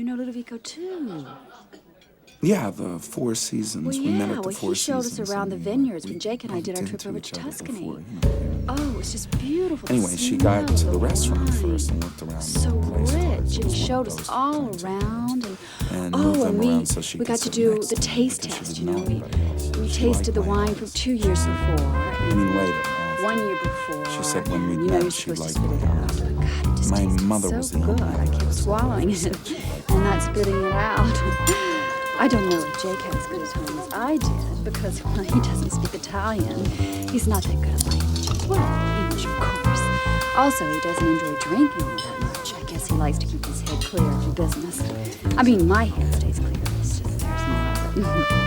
you know Ludovico too. Yeah, the Four Seasons. Well, We met yeah, at the well, Four he showed Seasons. us around the and, vineyards we when Jake and I did our bumped trip over into to each other Tuscany. before, you know. Oh, it was just beautiful. The Anyway, she got to smell, the restaurant wine. first and looked around. So the place rich, for us. It and he was one showed of us those all kinds of- around, and oh, moved and them around so she we could got to sit do next the to me taste because she test. didn't You know, know anybody else. we She tasted the liked my wine eyes. from 2 years before. I mean, later. After. 1 year before. She said when we you know, met, you're she supposed to liked spit it my out. eyes. God, it just My tasted mother so was the good. only I kept one swallowing who it said she liked and not spitting it out. I don't know if Jake had as good a time as I did because, well, he doesn't speak Italian. He's not that good at languages. Well, English, of course. Also, he doesn't enjoy drinking all that much. I guess he likes to keep his head clear for business. I mean, my head stays clear. It's just there's more of it.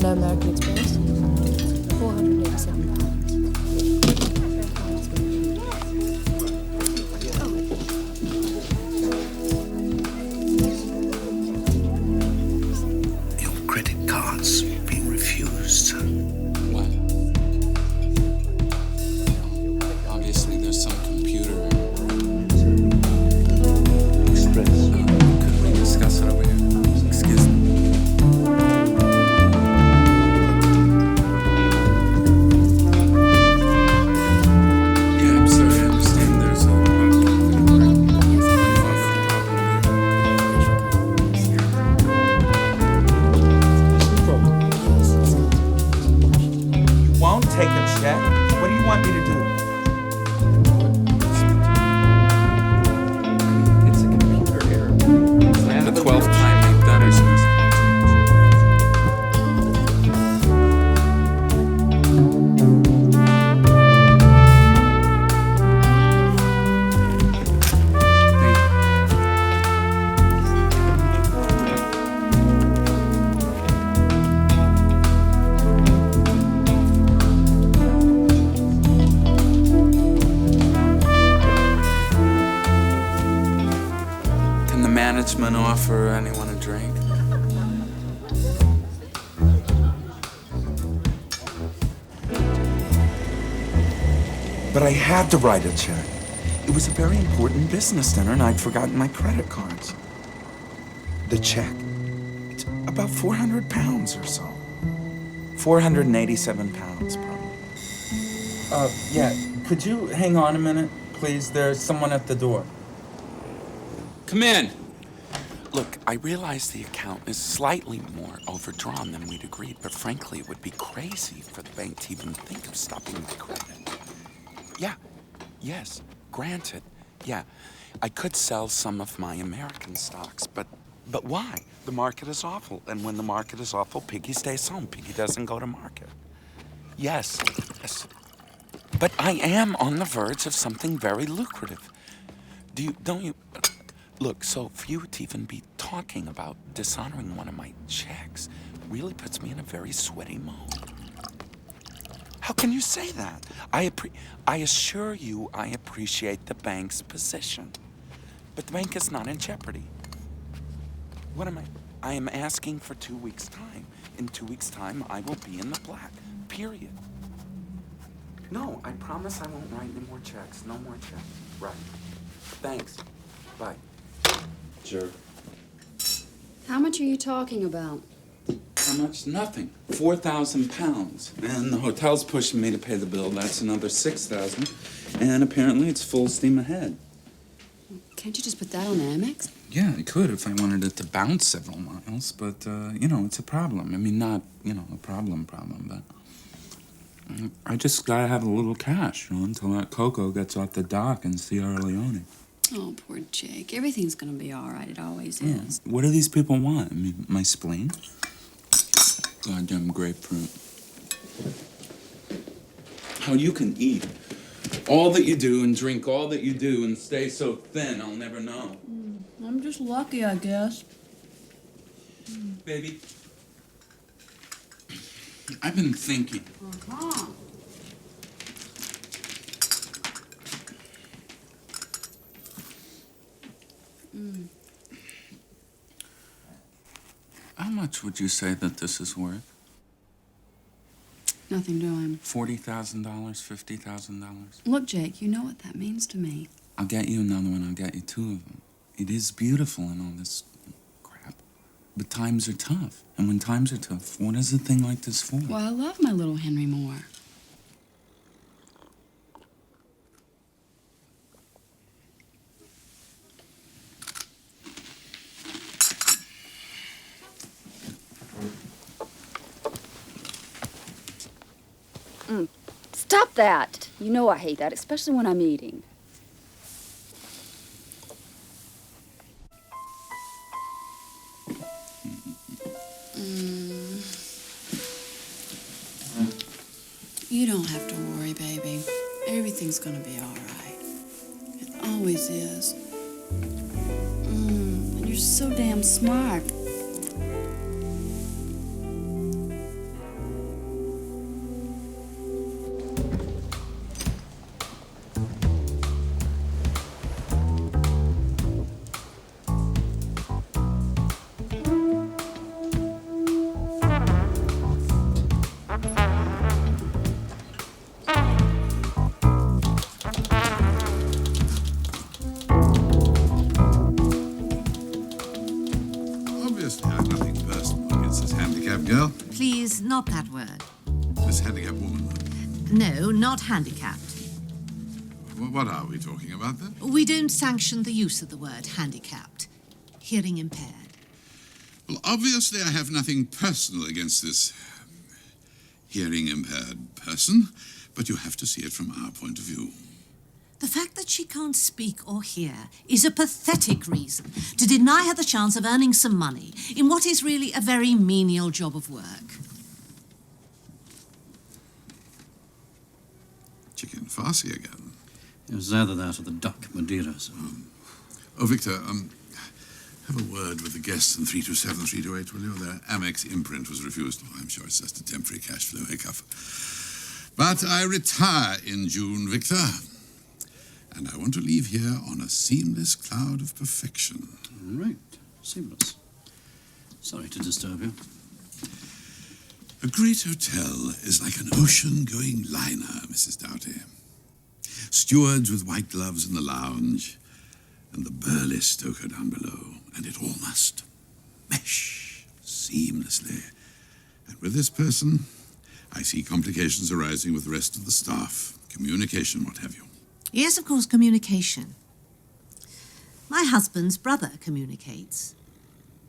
No American Express, £487. Your credit card's being refused. What? Obviously, there's some computer. Express. Could we discuss it over here? Excuse me. Yeah, I'm sorry. I understand there's a You won't take a check? What do you want me to do? It's a computer error. The 12th time we've done it. Can the management offer anyone a drink? But I had to write a check. It was a very important business dinner and I'd forgotten my credit cards. The check? It's about 400 pounds or so. 487 pounds, probably. Yeah, could you hang on a minute, please? There's someone at the door. Come in. Look, I realize the account is slightly more overdrawn than we'd agreed, but frankly, it would be crazy for the bank to even think of stopping my credit. Yeah, yes, granted. Yeah, I could sell some of my American stocks, but why? The market is awful, and when the market is awful, Piggy stays home. Piggy doesn't go to market. Yes, yes. But I am on the verge of something very lucrative. Don't you... Look, so for you to even be talking about dishonoring one of my checks really puts me in a very sweaty mode. How can you say that? I assure you I appreciate the bank's position. But the bank is not in jeopardy. What am I am asking for 2 weeks' time. In 2 weeks' time, I will be in the black. Period. No, I promise I won't write any more checks. No more checks. Right. Thanks. Bye. Sure. How much are you talking about? How much? Nothing. 4,000 pounds. And the hotel's pushing me to pay the bill. That's another 6,000. And apparently it's full steam ahead. Can't you just put that on Amex? Yeah, I could if I wanted it to bounce several miles, but, it's a problem. I mean, not, a problem, but... I just gotta have a little cash, until that Coco gets off the dock in Sierra Leone. Oh, poor Jake. Everything's gonna be all right. It always is. What do these people want? I mean, my spleen? Goddamn grapefruit. How you can eat all that you do and drink all that you do and stay so thin, I'll never know. I'm just lucky, I guess. Baby, I've been thinking. Uh-huh. How much would you say that this is worth? Nothing doing. $40,000, $50,000? Look, Jake, you know what that means to me. I'll get you another one, I'll get you two of them. It is beautiful and all this crap. But times are tough. And when times are tough, what is a thing like this for? Well, I love my little Henry Moore. Stop that! You know I hate that, especially when I'm eating. You don't have to worry, baby. Everything's gonna be all right. It always is. And you're so damn smart. Not that word. This handicapped woman? No, not handicapped. What are we talking about then? We don't sanction the use of the word handicapped. Hearing impaired. Well, obviously I have nothing personal against this hearing impaired person, but you have to see it from our point of view. The fact that she can't speak or hear is a pathetic reason to deny her the chance of earning some money in what is really a very menial job of work. Chicken farcy again. It was either that or the duck Madeira. So. Oh, Victor, have a word with the guests in 327, 328, will you? Their Amex imprint was refused. Oh, I'm sure it's just a temporary cash flow hiccup. But I retire in June, Victor. And I want to leave here on a seamless cloud of perfection. All right. Seamless. Sorry to disturb you. A great hotel is like an ocean-going liner, Mrs. Doughty. Stewards with white gloves in the lounge, and the burly stoker down below, and it all must mesh seamlessly. And with this person, I see complications arising with the rest of the staff, communication, what have you. Yes, of course, communication. My husband's brother communicates.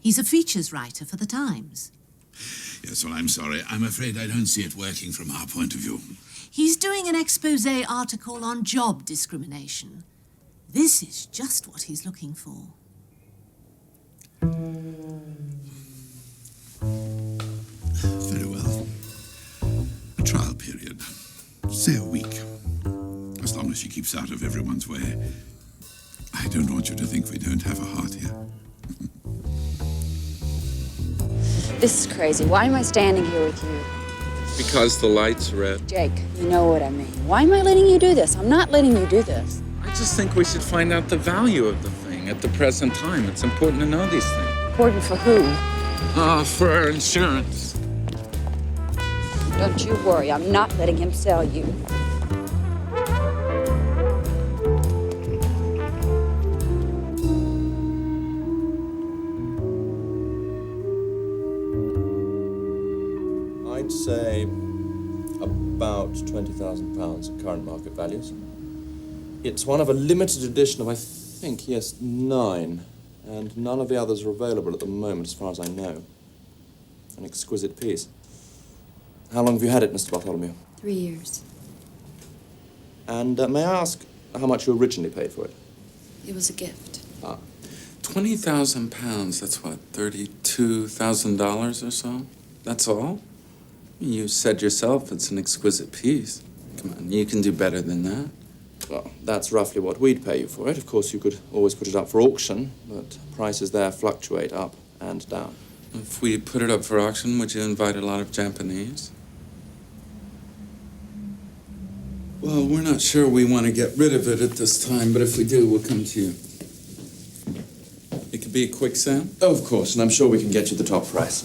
He's a features writer for the Times. Yes, well, I'm sorry. I'm afraid I don't see it working from our point of view. He's doing an expose article on job discrimination. This is just what he's looking for. Very well. A trial period. Say a week. As long as she keeps out of everyone's way. I don't want you to think we don't have a heart here. This is crazy. Why am I standing here with you? Because the light's red. Jake, you know what I mean. Why am I letting you do this? I'm not letting you do this. I just think we should find out the value of the thing at the present time. It's important to know these things. Important for who? For our insurance. Don't you worry. I'm not letting him sell you. I'd say about £20,000 at current market values. It's one of a limited edition of, I think, yes, 9. And none of the others are available at the moment, as far as I know. An exquisite piece. How long have you had it, Mr. Bartholomew? 3 years. And may I ask how much you originally paid for it? It was a gift. Ah. £20,000, that's what, $32,000 or so? That's all? You said yourself it's an exquisite piece. Come on, you can do better than that. Well, that's roughly what we'd pay you for it. Of course, you could always put it up for auction, but prices there fluctuate up and down. If we put it up for auction, would you invite a lot of Japanese? Well, we're not sure we want to get rid of it at this time, but if we do, we'll come to you. It could be a quick sale? Oh, of course, and I'm sure we can get you the top price.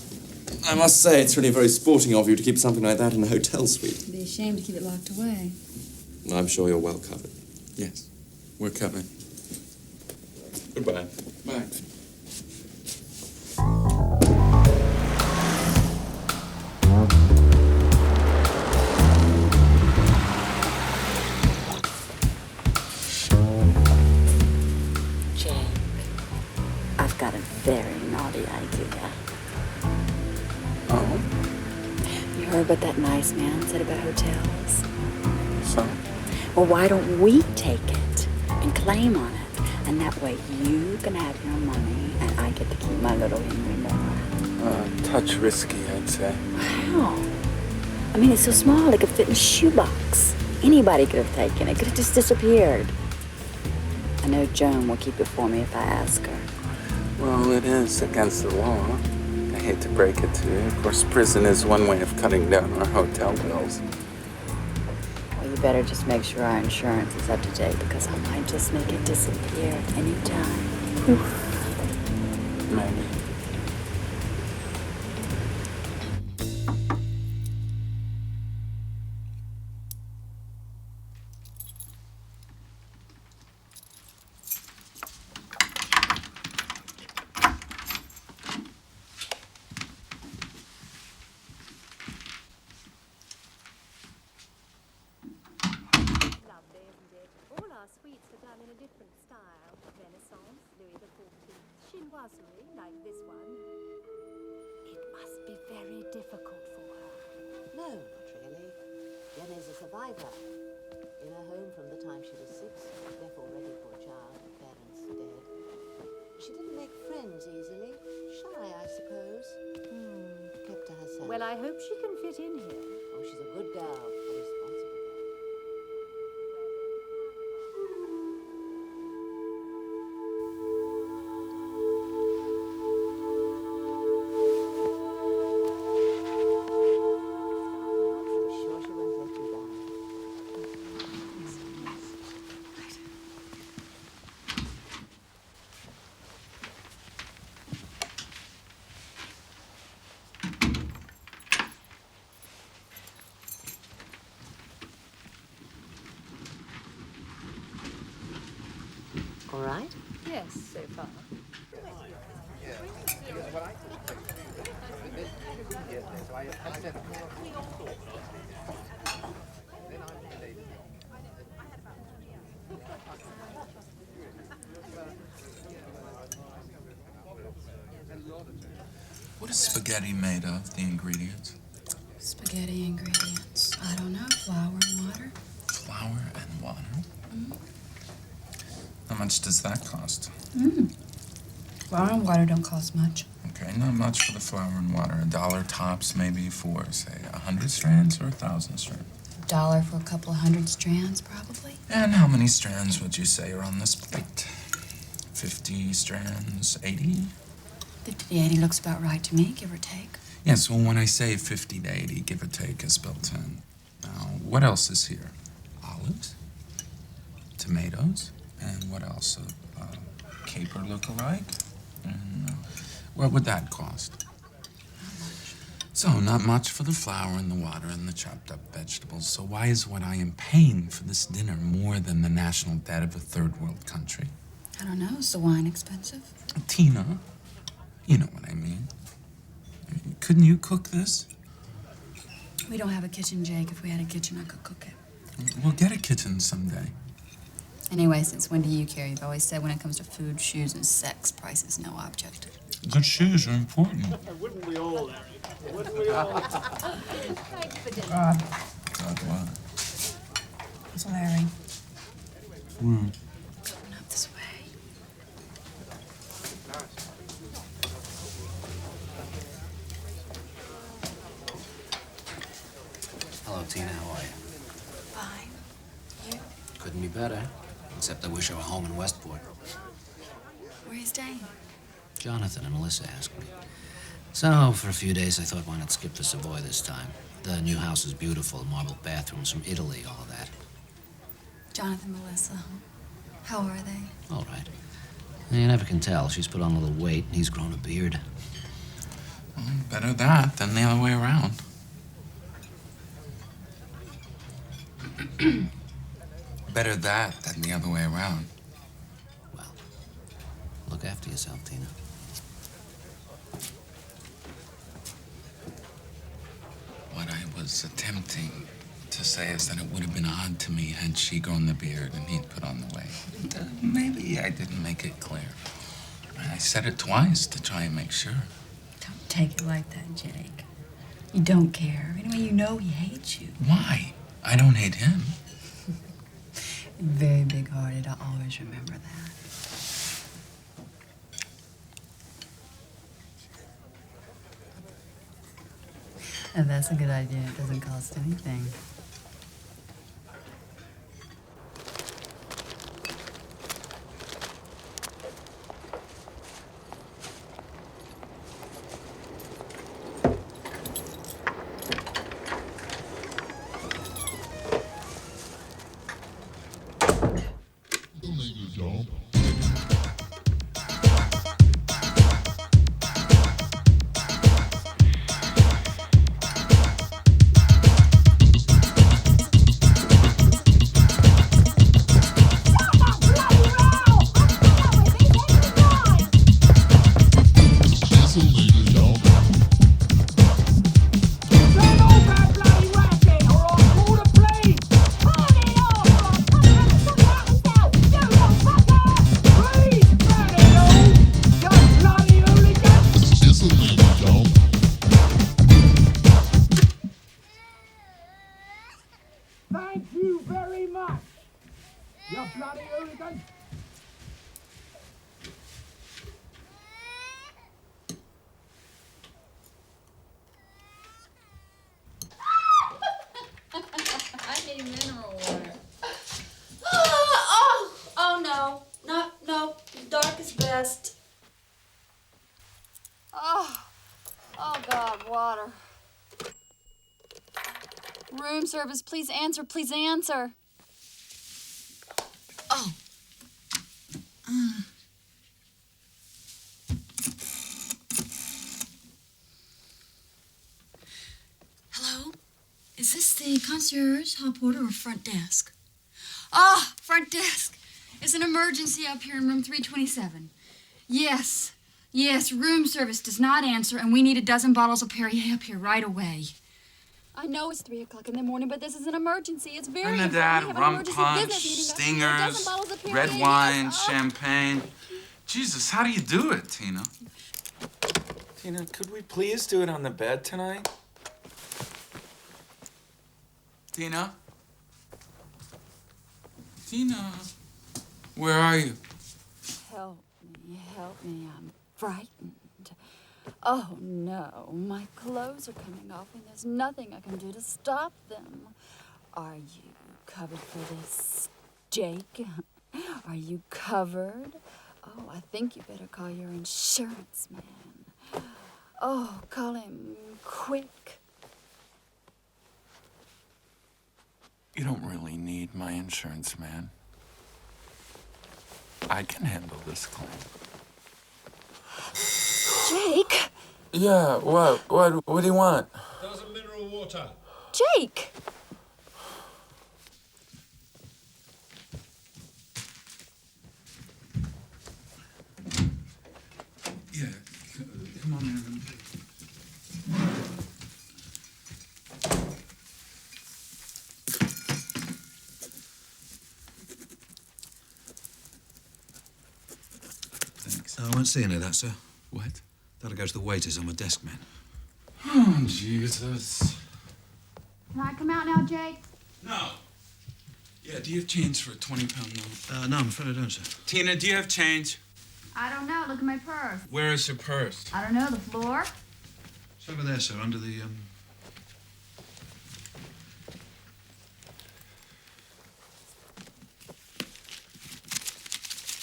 I must say, it's really very sporting of you to keep something like that in a hotel suite. It'd be a shame to keep it locked away. I'm sure you're well covered. Yes, we're covered. Goodbye. Bye. I've got a very naughty idea. Oh? You heard what that nice man said about hotels? So? Well, why don't we take it and claim on it? And that way you can have your money and I get to keep my little Henry Moore. Touch risky, I'd say. Wow. I mean, it's so small it could fit in a shoebox. Anybody could have taken it. It could have just disappeared. I know Joan will keep it for me if I ask her. Well, it is against the law. I hate to break it to you. Of course, prison is one way of cutting down our hotel bills. Well, you better just make sure our insurance is up to date because I might just make it disappear at any time. Maybe. Suites are done in a different style. Renaissance, Louis XIV, chinoiserie, like this one. It must be very difficult for her. No, not really. Jenny's a survivor. In her home from the time she was 6, deaf already, poor child, parents dead. She didn't make friends easily. Shy, I suppose. Kept to herself. Well, I hope she can fit in here. Oh, she's a good girl, a responsible girl. All right? Yes, so far. What is spaghetti made of, the ingredients? Spaghetti ingredients. I don't know. Flour and water. Flour and water? How much does that cost? Flour and water don't cost much. Okay, not much for the flour and water. $1 tops maybe for, say, 100 strands or 1,000 strands? $1 for a couple of 100 strands, probably. And how many strands would you say are on this plate? 50 strands, 80? 50 to 80 looks about right to me, give or take. Yes, well, when I say 50 to 80, give or take is built in. Now, what else is here? Olives, tomatoes, and what else? Caper look-alike? And what would that cost? So, not much for the flour and the water and the chopped-up vegetables. So why is what I am paying for this dinner more than the national debt of a third-world country? I don't know. Is the wine expensive? Tina, you know what I mean. Couldn't you cook this? We don't have a kitchen, Jake. If we had a kitchen, I could cook it. We'll get a kitchen someday. Anyway, since when do you care? You've always said when it comes to food, shoes, and sex, price is no object. Good shoes are important. Wouldn't we all, Larry? Wouldn't we all? God. About what? It's Larry. Hmm. Coming up this way. Hello, Tina. How are you? Fine. You? Couldn't be better. Except I wish I were home in Westport. Where are you staying? Jonathan and Melissa asked me. So, for a few days, I thought, why not skip the Savoy this time? The new house is beautiful, marble bathrooms from Italy, all of that. Jonathan, Melissa. How are they? All right. You never can tell. She's put on a little weight, and he's grown a beard. Well, better that than the other way around. Better that than the other way around. Well, look after yourself, Tina. What I was attempting to say is that it would have been odd to me had she grown the beard and he'd put on the weight. Maybe I didn't make it clear. I said it twice to try and make sure. Don't take it like that, Jake. You don't care. Anyway, you know he hates you. Why? I don't hate him. Very big-hearted. I always remember that. And that's a good idea. It doesn't cost anything. Thank you very much, you bloody hooligan. I need mineral water. Oh no. No. Dark is best. Oh God, water. Room service, please answer, please answer. Oh. Hello? Is this the concierge, hall porter, or front desk? Ah, front desk. It's an emergency up here in room 327. Yes, room service does not answer, and we need a dozen bottles of Perrier up here right away. I know it's 3 o'clock in the morning, but this is an emergency. It's very Trinidad, important. We have an rum emergency punch, business meeting. A dozen stingers, bottles of Perrier, red wine, yes. Oh. champagne. Jesus, how do you do it, Tina? Tina, could we please do it on the bed tonight? Tina? Tina? Where are you? Help me, I'm frightened. Oh no, my clothes are coming off and there's nothing I can do to stop them. Are you covered for this, Jake? Are you covered? Oh, I think you better call your insurance man. Oh, call him quick. You don't really need my insurance, man. I can handle this claim. Jake! Yeah, what do you want? Dozen mineral water. Jake! Yeah, come on in. Thanks. I won't see any of that, sir. What? That'll go to the waiters. I'm a desk man. Oh, Jesus. Can I come out now, Jake? No. Yeah, do you have change for a 20-pound note? No, I'm afraid I don't, sir. Tina, do you have change? I don't know. Look at my purse. Where is your purse? I don't know. The floor? It's over there, sir, under the,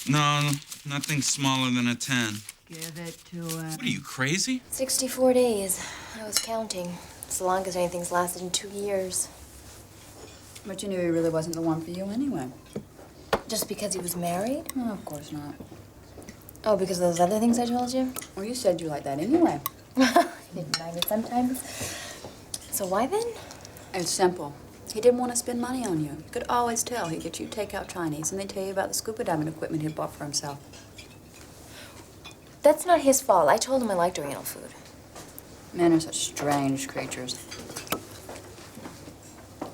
No, nothing smaller than a 10. Give it to him. What are you, crazy? 64 days. I was counting. It's the longest anything's lasted in 2 years. But you knew he really wasn't the one for you anyway. Just because he was married? No, of course not. Oh, because of those other things I told you? Well, you said you like that anyway. I didn't mind it sometimes. So why then? It's simple. He didn't want to spend money on you. You could always tell he'd get you takeout Chinese, and they'd tell you about the scuba diving equipment he'd bought for himself. That's not his fault. I told him I liked Oriental food. Men are such strange creatures.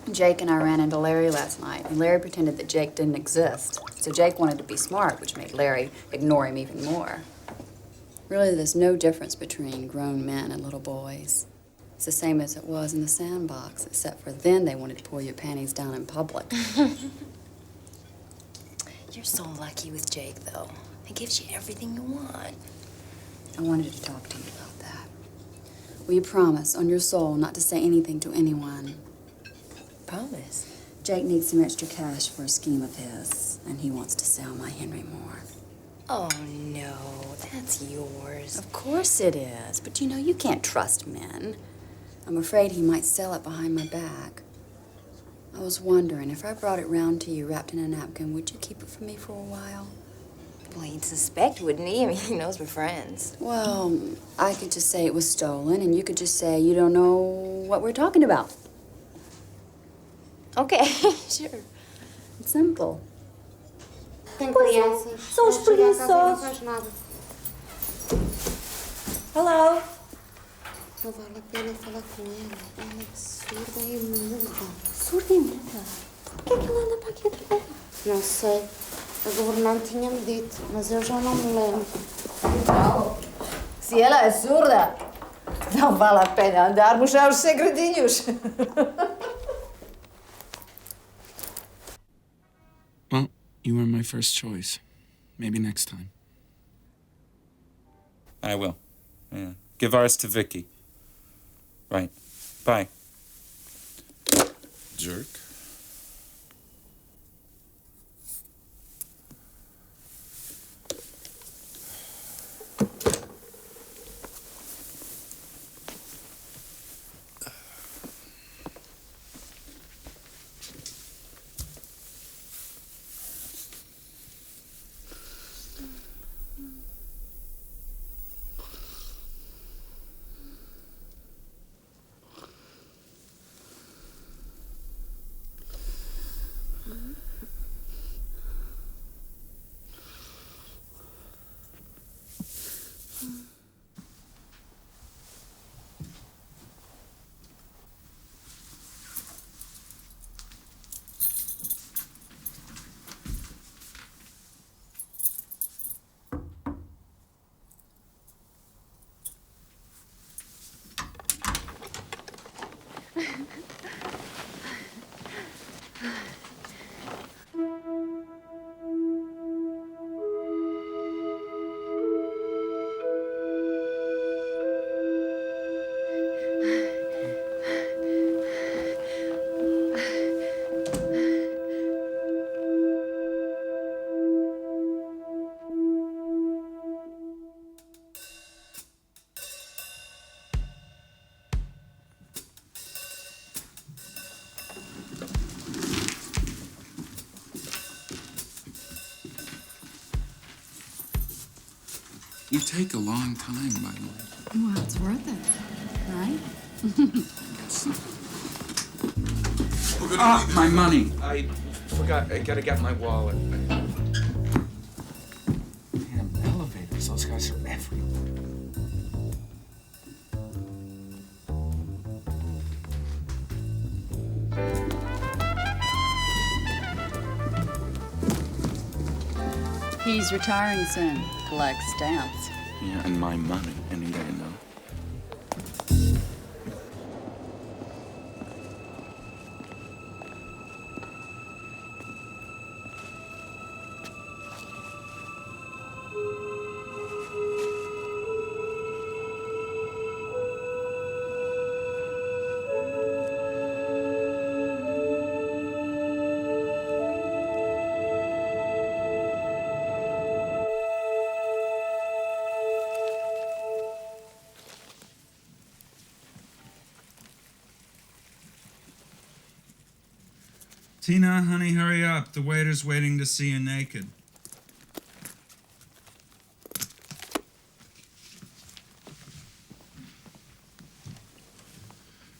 Jake and I ran into Larry last night, and Larry pretended that Jake didn't exist. So Jake wanted to be smart, which made Larry ignore him even more. Really, there's no difference between grown men and little boys. It's the same as it was in the sandbox, except for then they wanted to pull your panties down in public. You're so lucky with Jake, though. He gives you everything you want. I wanted to talk to you about that. Will you promise, on your soul, not to say anything to anyone? Promise? Jake needs some extra cash for a scheme of his, and he wants to sell my Henry Moore. Oh, no. That's yours. Of course it is, but you know, you can't trust men. I'm afraid he might sell it behind my back. I was wondering, if I brought it round to you wrapped in a napkin, would you keep it for me for a while? Well, he'd suspect, wouldn't he? I mean, he knows we're friends. Well, I could just say it was stolen, and you could just say you don't know what we're talking about. Okay, sure. It's simple. Tem crianças. São os preguiçosos. Hello? Não vale a pena falar com ela. Ela é surda e muda. Surda e muda? Por que ela anda para aqui atrás? Não sei. A governante tinha-me dito, mas eu já não me lembro. Então, se ela é surda, não vale a pena andarmos aos segredinhos. Well, you were my first choice. Maybe next time. I will. Yeah. Give ours to Vicky. Right. Bye. Jerk. You take a long time, by the way. Well, it's worth it, right? Ah, my money. I forgot. I gotta get my wallet. Damn, elevators. Those guys are everywhere. He's retiring soon. Collects stamps. Yeah, and my money any day now. Tina, honey, hurry up. The waiter's waiting to see you naked.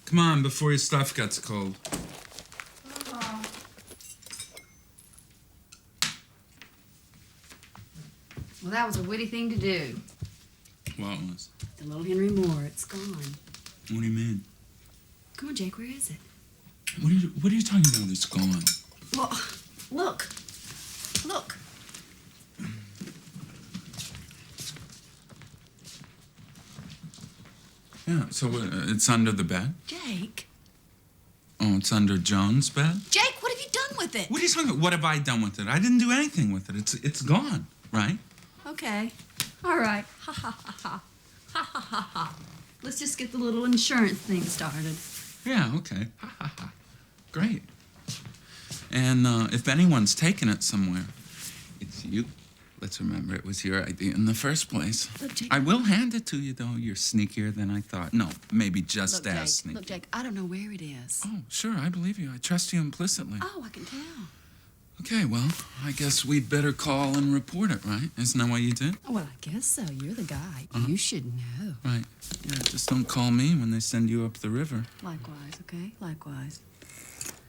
Come on, before your stuff gets cold. Well, that was a witty thing to do. What was? The little Henry Moore, it's gone. What do you mean? Come on, Jake, where is it? What are you talking about? It's gone. Well, look. Look. Yeah, so it's under the bed? Jake. Oh, it's under Joan's bed? Jake, what have you done with it? What are you talking about? What have I done with it? I didn't do anything with it. It's gone, right? Okay. All right. Ha ha ha ha. Ha ha ha ha. Let's just get the little insurance thing started. Yeah, okay. Ha ha ha. Great. And if anyone's taken it somewhere, it's you. Let's remember it was your idea in the first place. Look, Jake. I will hand it to you, though. You're sneakier than I thought. No, maybe just Look, as Jake, sneaky. look, Jake, I don't know where it is. Oh, sure, I believe you. I trust you implicitly. Oh, I can tell. Okay, well, I guess we'd better call and report it, right? Isn't that what you did? Oh, well, I guess so. You're the guy. You should know. Right. Yeah, just don't call me when they send you up the river. Likewise, okay? Likewise.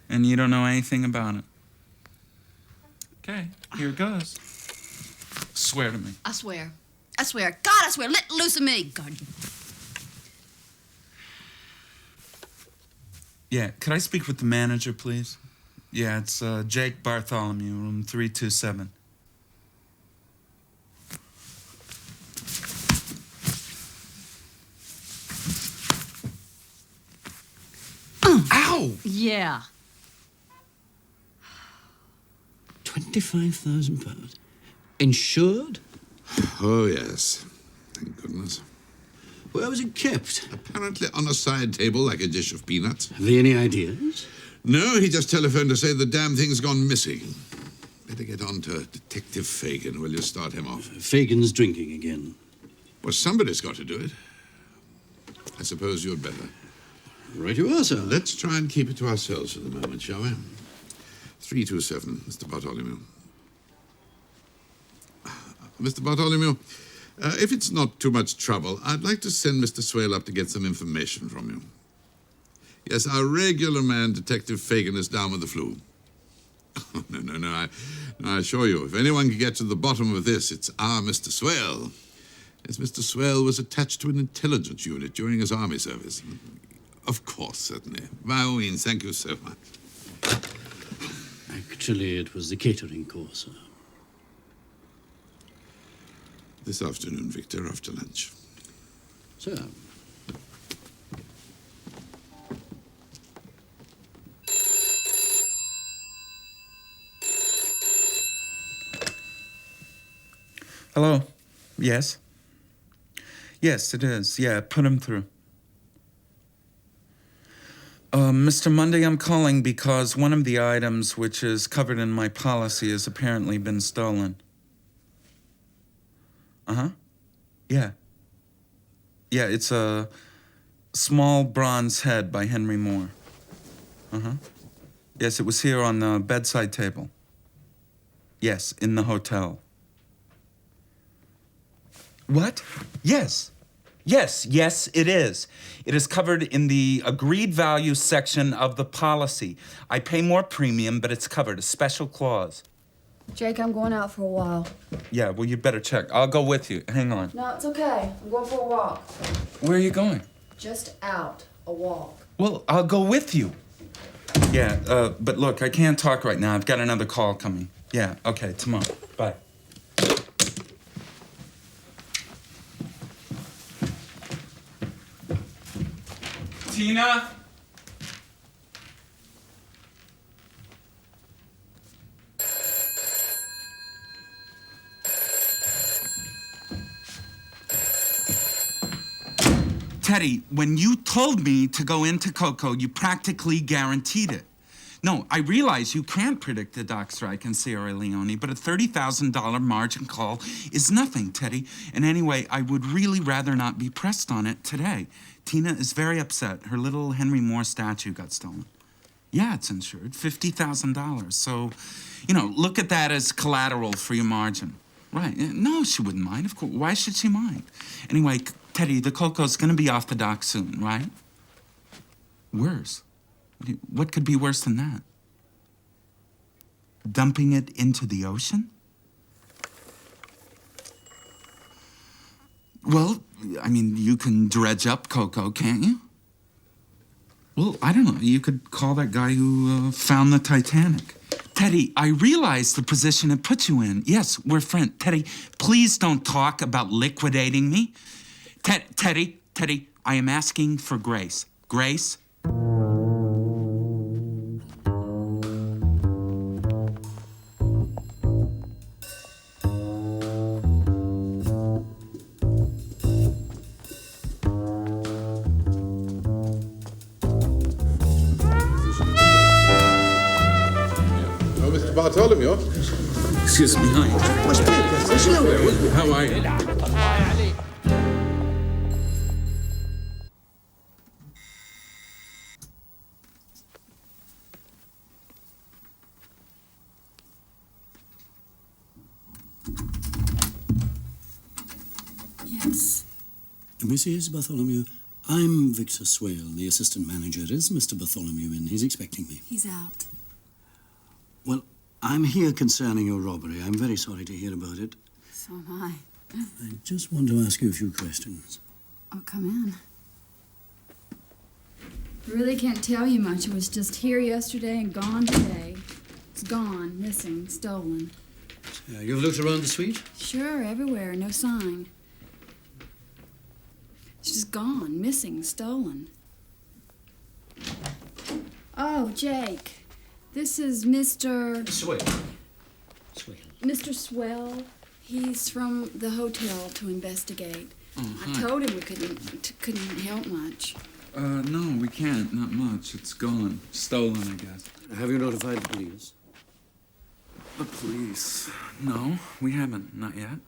And you don't know anything about it. Okay, here goes. Swear to me. I swear. I swear. God, I swear. Let loose of me. God. Yeah, could I speak with the manager, please? Yeah, it's Jake Bartholomew, room 327. Ow! Yeah. £25,000. Insured? Oh, yes. Thank goodness. Where was it kept? Apparently on a side table like a dish of peanuts. Have they any ideas? No, he just telephoned to say the damn thing's gone missing. Better get on to Detective Fagan. Will you start him off? Fagan's drinking again. Well, somebody's got to do it. I suppose you'd better. Right you are, sir. Let's try and keep it to ourselves for the moment, shall we? 327, Mr. Bartholomew. Mr. Bartholomew, if it's not too much trouble, I'd like to send Mr. Swale up to get some information from you. Yes, our regular man, Detective Fagan, is down with the flu. Oh, no, I assure you, if anyone can get to the bottom of this, it's our Mr. Swale. Yes, Mr. Swale was attached to an intelligence unit during his army service. Of course, certainly. By all means, thank you so much. Actually, it was the catering course, sir. This afternoon, Victor, after lunch. Sir. Hello? Yes? Yes, it is. Yeah, put him through. Mr. Monday, I'm calling because one of the items which is covered in my policy has apparently been stolen. Uh-huh. Yeah. Yeah, it's a small bronze head by Henry Moore. Uh-huh. Yes, it was here on the bedside table. Yes, in the hotel. What? Yes. Yes, it is. It is covered in the agreed value section of the policy. I pay more premium, but it's covered, a special clause. Jake, I'm going out for a while. Yeah, well, you better check. I'll go with you. Hang on. No, it's okay. I'm going for a walk. Where are you going? Just out. A walk. Well, I'll go with you. Yeah, but look, I can't talk right now. I've got another call coming. Yeah, okay, tomorrow. Bye. Tina? Teddy, when you told me to go into Coco, you practically guaranteed it. No, I realize you can't predict the dock strike in Sierra Leone, but a $30,000 margin call is nothing, Teddy. And anyway, I would really rather not be pressed on it today. Tina is very upset. Her little Henry Moore statue got stolen. Yeah, it's insured. $50,000. So, you know, look at that as collateral for your margin. Right. No, she wouldn't mind, of course. Why should she mind? Anyway, Teddy, the Coco's gonna be off the dock soon, right? Worse? What could be worse than that? Dumping it into the ocean? Well, I mean, you can dredge up Coco, can't you? Well, I don't know. You could call that guy who found the Titanic. Teddy, I realize the position it puts you in. Yes, we're friends. Teddy, please don't talk about liquidating me. Teddy, I am asking for grace. Grace? Bartholomew. Excuse me, hi. How are you? Yes. Mrs. Bartholomew, I'm Victor Swale, the assistant manager. Is Mr. Bartholomew in? He's expecting me. He's out. Well, I'm here concerning your robbery. I'm very sorry to hear about it. So am I. I just want to ask you a few questions. Oh, come in. I really can't tell you much. It was just here yesterday and gone today. It's gone, missing, stolen. You've looked around the suite? Sure, everywhere, no sign. It's just gone, missing, stolen. Oh, Jake. This is Mr. Swale. Mr. Swell. He's from the hotel to investigate. Oh, I told him we couldn't help much. No, we can't. Not much. It's gone. Stolen, I guess. Have you notified the police? The police? No, we haven't. Not yet.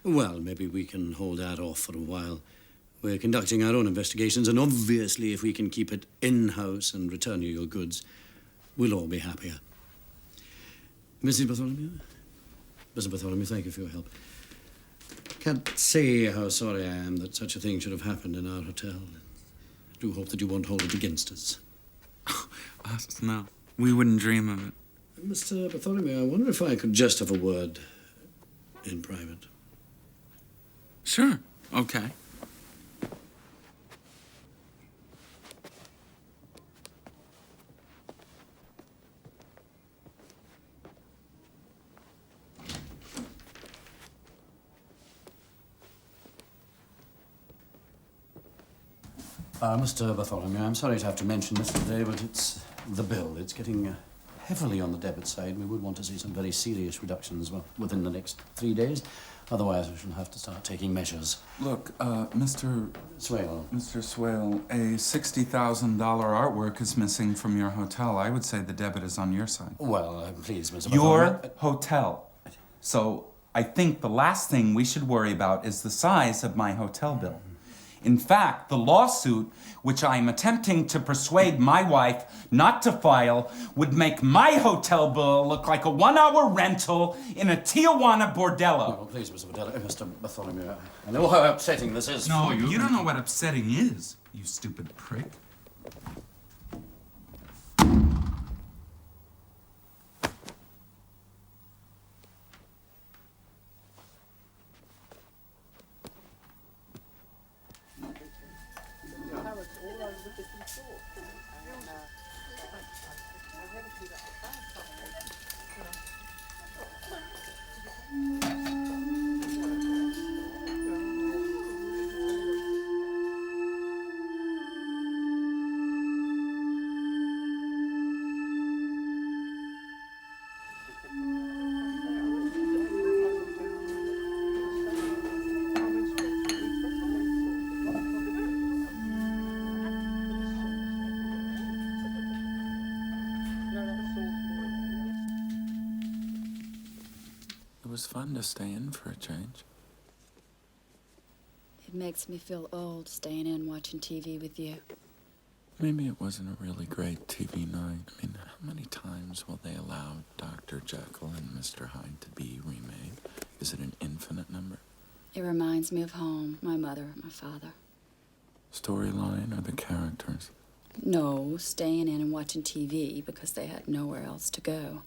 Well, maybe we can hold that off for a while. We're conducting our own investigations, and obviously if we can keep it in-house and return you your goods, we'll all be happier. Mrs. Bartholomew? Mr. Bartholomew, thank you for your help. Can't say how sorry I am that such a thing should have happened in our hotel. I do hope that you won't hold it against us. Us? No. We wouldn't dream of it. Mr. Bartholomew, I wonder if I could just have a word in private. Sure. Okay. Mr. Bartholomew, I'm sorry to have to mention this today, but it's the bill. It's getting heavily on the debit side. We would want to see some very serious reductions within the next 3 days. Otherwise, we shall have to start taking measures. Look, Mr. Swale. Mr. Swale, a $60,000 artwork is missing from your hotel. I would say the debit is on your side. Well, please, Mr. Bartholomew. Your hotel. So I think the last thing we should worry about is the size of my hotel bill. In fact, the lawsuit, which I am attempting to persuade my wife not to file, would make my hotel bill look like a 1-hour rental in a Tijuana bordello. Oh, please, Mr. Bartholomew, I know how upsetting this is for you. You don't know what upsetting is, you stupid prick. It was fun to stay in for a change. It makes me feel old staying in watching TV with you. Maybe it wasn't a really great TV night. I mean, how many times will they allow Dr. Jekyll and Mr. Hyde to be remade? Is it an infinite number? It reminds me of home, my mother, my father. Storyline or the characters? No, staying in and watching TV because they had nowhere else to go.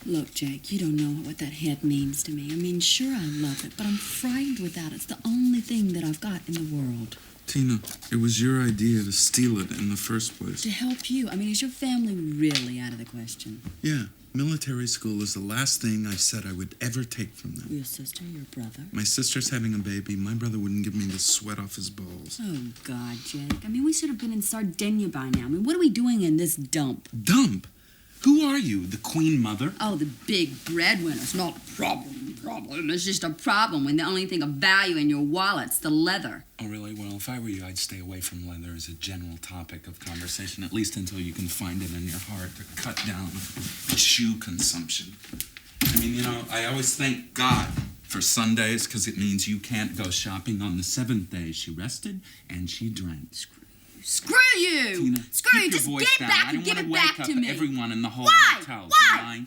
Look, Jake, you don't know what that head means to me. I mean, sure, I love it, but I'm frightened without it. It's the only thing that I've got in the world. Tina, it was your idea to steal it in the first place. To help you. I mean, is your family really out of the question? Yeah, military school is the last thing I said I would ever take from them. Your sister, your brother? My sister's having a baby. My brother wouldn't give me the sweat off his balls. Oh, God, Jake. I mean, we should have been in Sardinia by now. I mean, what are we doing in this dump? Dump? Who are you, the Queen Mother? Oh, the big breadwinner. It's not a problem. It's just a problem when the only thing of value in your wallet's the leather. Oh, really? Well, if I were you, I'd stay away from leather as a general topic of conversation, at least until you can find it in your heart to cut down shoe consumption. I mean, you know, I always thank God for Sundays because it means you can't go shopping on the 7th day. She rested and she drank. Screw you! Tina, Screw keep you! your Just voice get it down. back I and don't give wanna it back wake up to me. everyone in the whole Why? hotel. Why?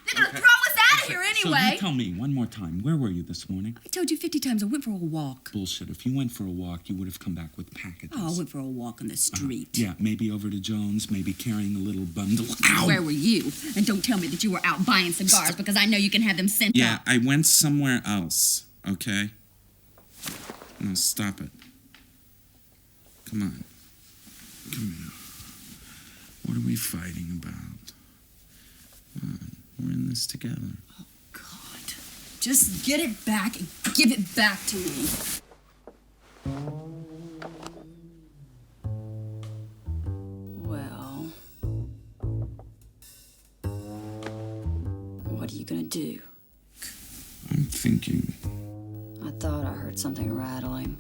They're gonna Okay. throw us out of here So anyway. you tell me one more time, where were you this morning? I told you 50 times I went for a walk. Bullshit. If you went for a walk, you would have come back with packages. Oh, I went for a walk on the street. Yeah, maybe over to Jones, maybe carrying a little bundle. Ow! Where were you? And don't tell me that you were out buying cigars because I know you can have them sent Yeah, up. I went somewhere else, okay? Now stop it. Come on. Come here. What are we fighting about? Come on, we're in this together. Oh, God. Just get it back and give it back to me. Well, what are you gonna do? I'm thinking. I thought I heard something rattling.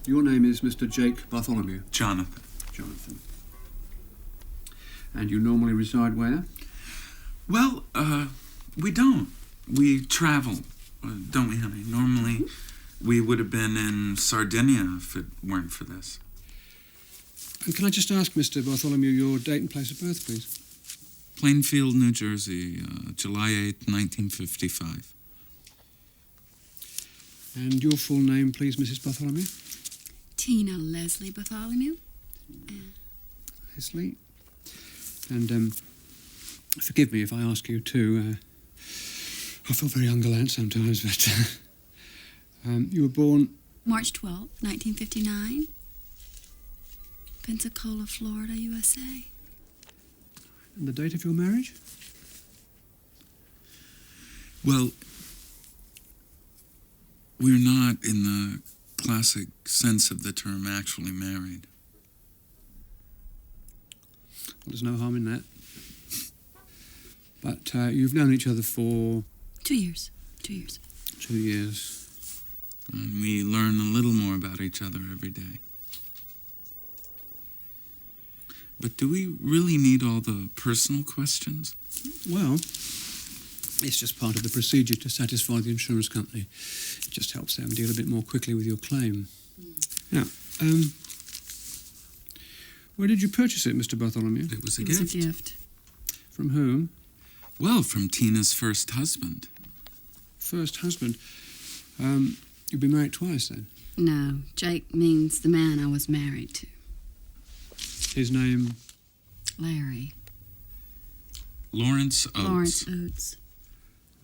Your name is Mr. Jake Bartholomew? Jonathan. Jonathan. And you normally reside where? Well, we don't. We travel, don't we, honey? Normally, we would have been in Sardinia if it weren't for this. And can I just ask, Mr. Bartholomew, your date and place of birth, please? Plainfield, New Jersey, July 8th, 1955. And your full name, please, Mrs. Bartholomew? Tina Leslie Bartholomew. Leslie. And, forgive me if I ask you too. I feel very ungallant sometimes, but you were born... March 12th, 1959. Pensacola, Florida, USA. And the date of your marriage? Well, we're not in the classic sense of the term actually married. Well, there's no harm in that. But you've known each other for... 2 years. 2 years. 2 years. And we learn a little more about each other every day. But do we really need all the personal questions? Well, it's just part of the procedure to satisfy the insurance company. It just helps them deal a bit more quickly with your claim. Now, where did you purchase it, Mr. Bartholomew? It was a It gift. was a gift. From whom? Well, from Tina's first husband. First husband. You've been married twice, then? No, Jake means the man I was married to. His name? Larry. Lawrence Oates. Lawrence Oates.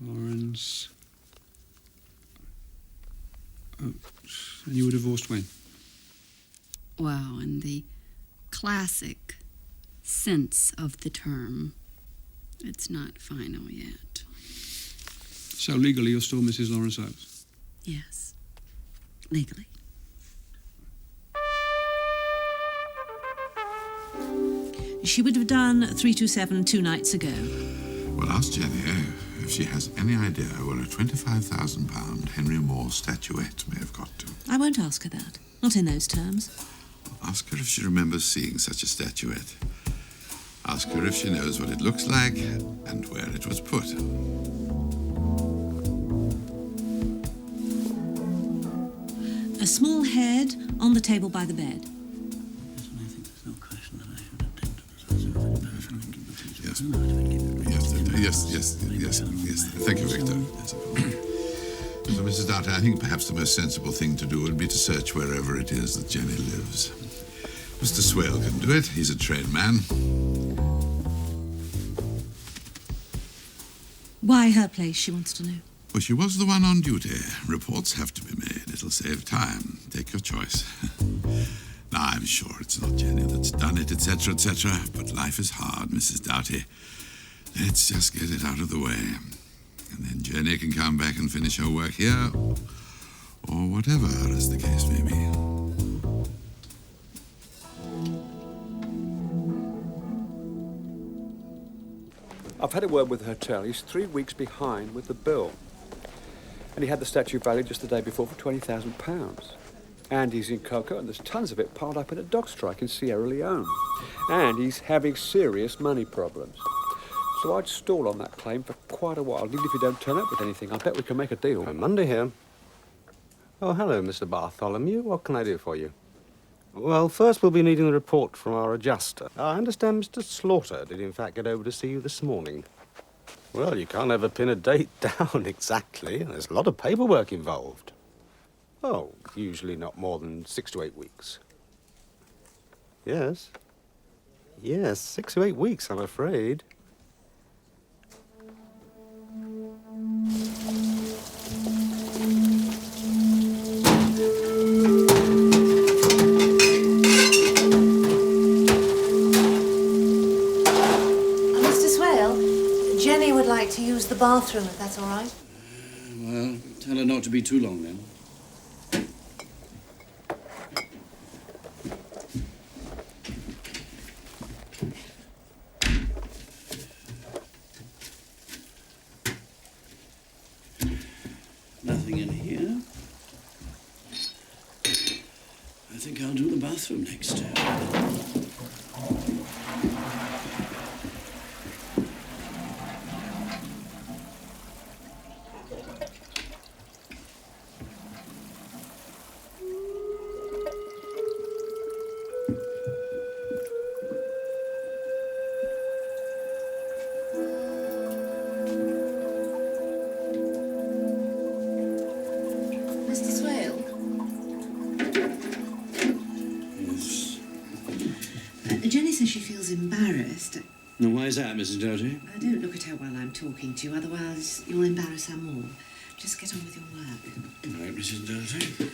Lawrence Oates. And you were divorced when? Well, in the classic sense of the term. It's not final yet. So legally you're still Mrs. Lawrence Oates? Yes. Legally. She would have done 327 2 nights ago. Well, ask Jenny if she has any idea where a £25,000 Henry Moore statuette may have got to. I won't ask her that. Not in those terms. Ask her if she remembers seeing such a statuette. Ask her if she knows what it looks like and where it was put. A small head on the table by the bed. Yes. Thank you, Victor. So, Mrs. Darty, I think perhaps the most sensible thing to do would be to search wherever it is that Jenny lives. Mr. Swale can do it. He's a trained man. Why her place, she wants to know. Well, she was the one on duty. Reports have to be made. It'll save time. Take your choice. Now, I'm sure it's not Jenny that's done it, etc., etc., but life is hard, Mrs. Doughty. Let's just get it out of the way. And then Jenny can come back and finish her work here, or whatever, as the case may be. I've had a word with the hotel. He's 3 weeks behind with the bill. And he had the statue valued just the day before for £20,000. And he's in cocoa, and there's tons of it piled up in a dog strike in Sierra Leone. And he's having serious money problems. So I'd stall on that claim for quite a while. Even if you don't turn up with anything, I bet we can make a deal. Monday here. Oh, hello, Mr. Bartholomew. What can I do for you? Well, first we'll be needing the report from our adjuster. I understand Mr. Slaughter did in fact get over to see you this morning. Well, you can't ever pin a date down exactly. There's a lot of paperwork involved. Oh, usually not more than 6 to 8 weeks. Yes. Yes, 6 to 8 weeks, I'm afraid. Mr. Swale, Jenny would like to use the bathroom, if that's all right. Well, tell her not to be too long, then. Nothing in here. I think I'll do the bathroom next. Mr. Swale? Yes. Jenny says she feels embarrassed. Now, why is that, Mrs. Doty? Don't look at her while I'm talking to you, otherwise you'll embarrass her more. Just get on with your work. All right, Mrs. Doty.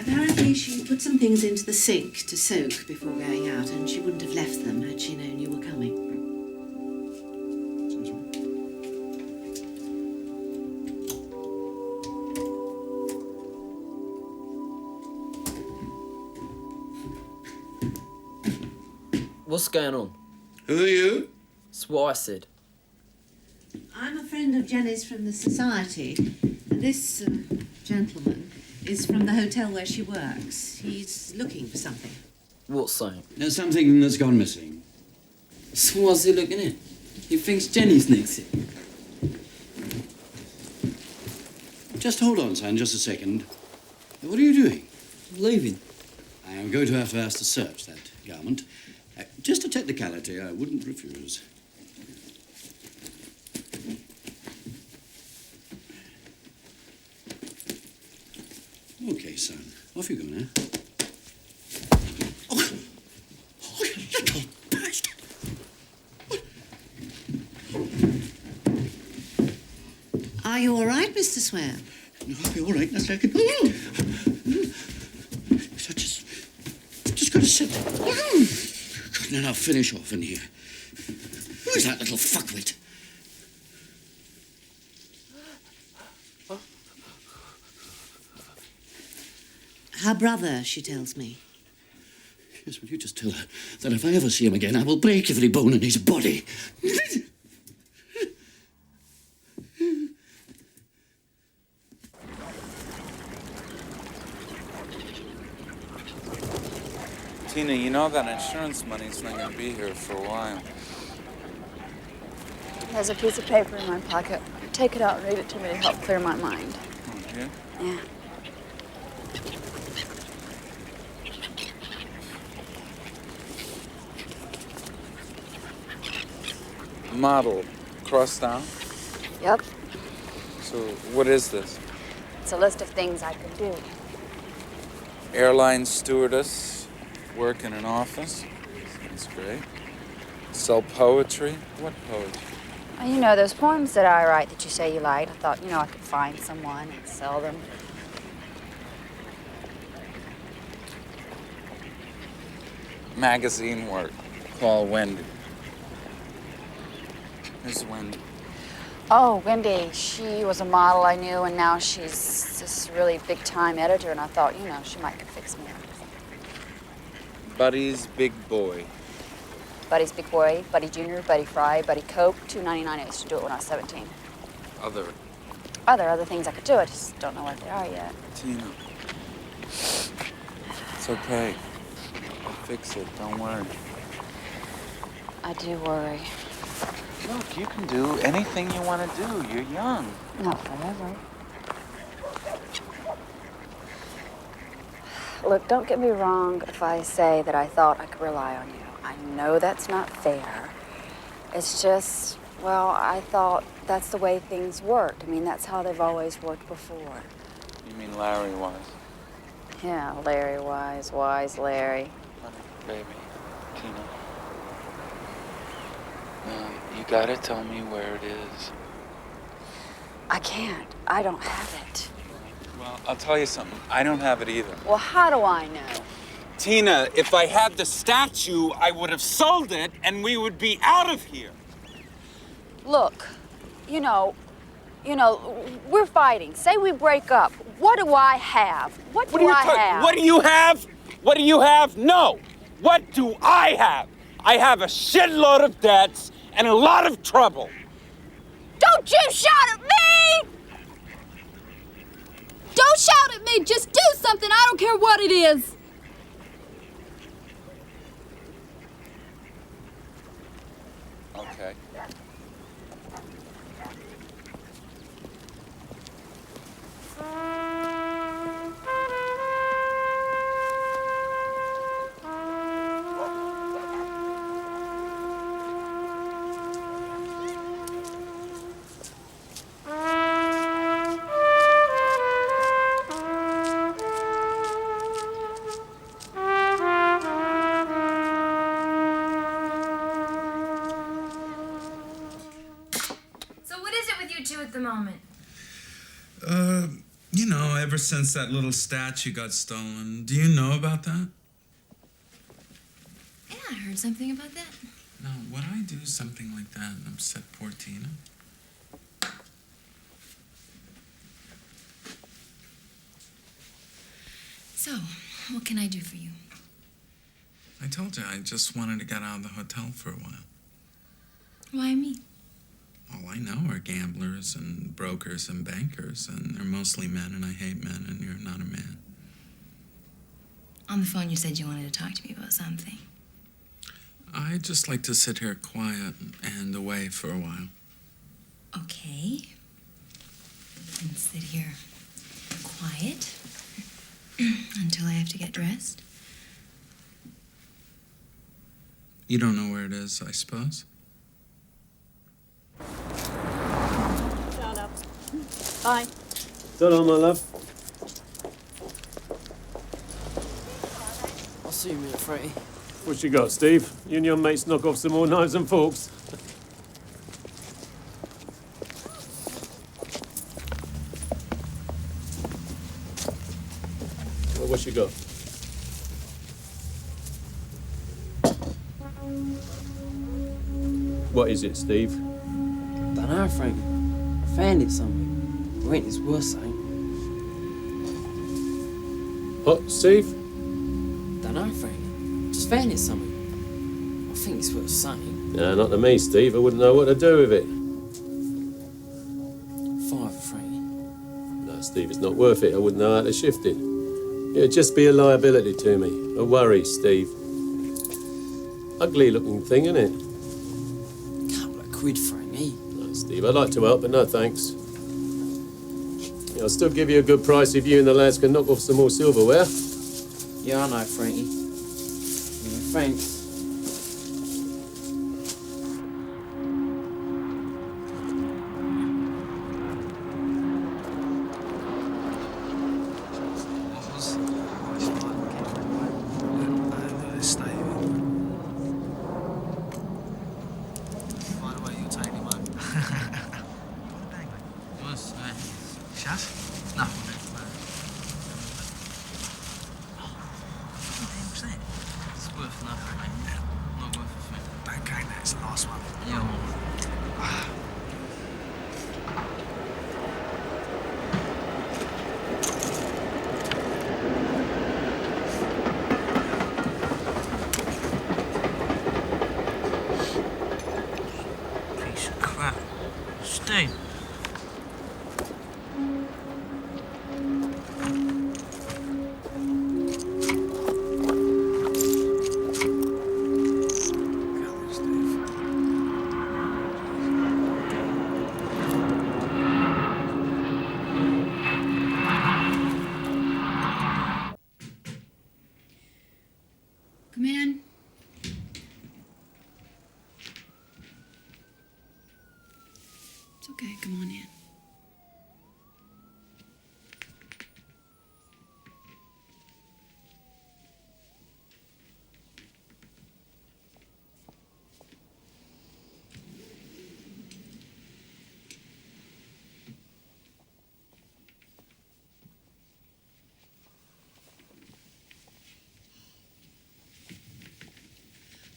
Apparently she put some things into the sink to soak before going out, and she wouldn't have left them had she known you were coming. What's going on? Who are you? That's what I said. I'm a friend of Jenny's from the society, and this gentleman is from the hotel where she works. He's looking for something. What's saying? There's something that's gone missing. So what's he looking at? He thinks Jenny's next it. Just hold on, son, just a second. What are you doing? Leaving. I am going to have to ask to search that garment. Just a technicality, I wouldn't refuse. Okay, son. Off you go now. Oh, you little bastard! Are you all right, Mr. Swan? No, I'll be all right in a second. Just gotta sit. God, then I'll finish off in here. Who is that little fuckwit? Her brother, she tells me. Yes, will you just tell her that if I ever see him again, I will break every bone in his body. Tina, you know that insurance money's not going to be here for a while. There's a piece of paper in my pocket. Take it out and read it to me to help clear my mind. Oh, yeah? Yeah. Model crossed out? Yep. So what is this? It's a list of things I could do. Airline stewardess, work in an office. That's great. Sell poetry? What poetry? Well, you know, those poems that I write that you say you like, I thought, I could find someone and sell them. Magazine work. Call Wendy. Who's Wendy? Oh, Wendy, she was a model I knew, and now she's this really big-time editor, and I thought, she might could fix me up. Buddy's Big Boy. Buddy's Big Boy, Buddy Jr., Buddy Fry, Buddy Coke, $2.99. I used to do it when I was 17. Other things I could do, I just don't know what they are yet. Tina. It's okay. I'll fix it, don't worry. I do worry. Look, you can do anything you want to do. You're young. Not forever. Look, don't get me wrong if I say that I thought I could rely on you. I know that's not fair. It's just, I thought that's the way things worked. I mean, that's how they've always worked before. You mean Larry-wise? Yeah, Larry-wise, wise Larry. Honey, baby, Tina. You gotta tell me where it is. I can't. I don't have it. Well, I'll tell you something. I don't have it either. Well, how do I know? Tina, if I had the statue, I would have sold it and we would be out of here. Look, we're fighting. Say we break up. What do I have? What do I have? What do you have? What do you have? No. What do I have? I have a shitload of debts and a lot of trouble. Don't you shout at me! Don't shout at me! Just do something! I don't care what it is! Okay. At the moment? Ever since that little statue got stolen. Do you know about that? Yeah, I heard something about that. Now, would I do something like that and upset poor Tina? So, what can I do for you? I told you I just wanted to get out of the hotel for a while. Why me? All I know are gamblers and brokers and bankers, and they're mostly men, and I hate men, and you're not a man. On the phone, you said you wanted to talk to me about something. I'd just like to sit here quiet and away for a while. Okay. And sit here quiet until I have to get dressed. You don't know where it is, I suppose? Shut up. Bye. So long, my love. See you in a minute, Frankie. What you got, Steve? You and your mates knock off some more knives and forks. Well, what you got? What is it, Steve? Dunno, Frankie. I found it somewhere. Rent is worth saying. What, Steve? Dunno, Frankie. Just found it somewhere. I think it's worth saying. No, not to me, Steve. I wouldn't know what to do with it. $5, Frankie. No, Steve, it's not worth it. I wouldn't know how to shift it. It'd just be a liability to me. A worry, Steve. Ugly looking thing, isn't it? £2, Frankie. No, Steve, I'd like to help, but no thanks. I'll still give you a good price if you and the lads can knock off some more silverware. Yeah, I know, Frankie. Yeah, thanks. Come in. It's okay, come on in.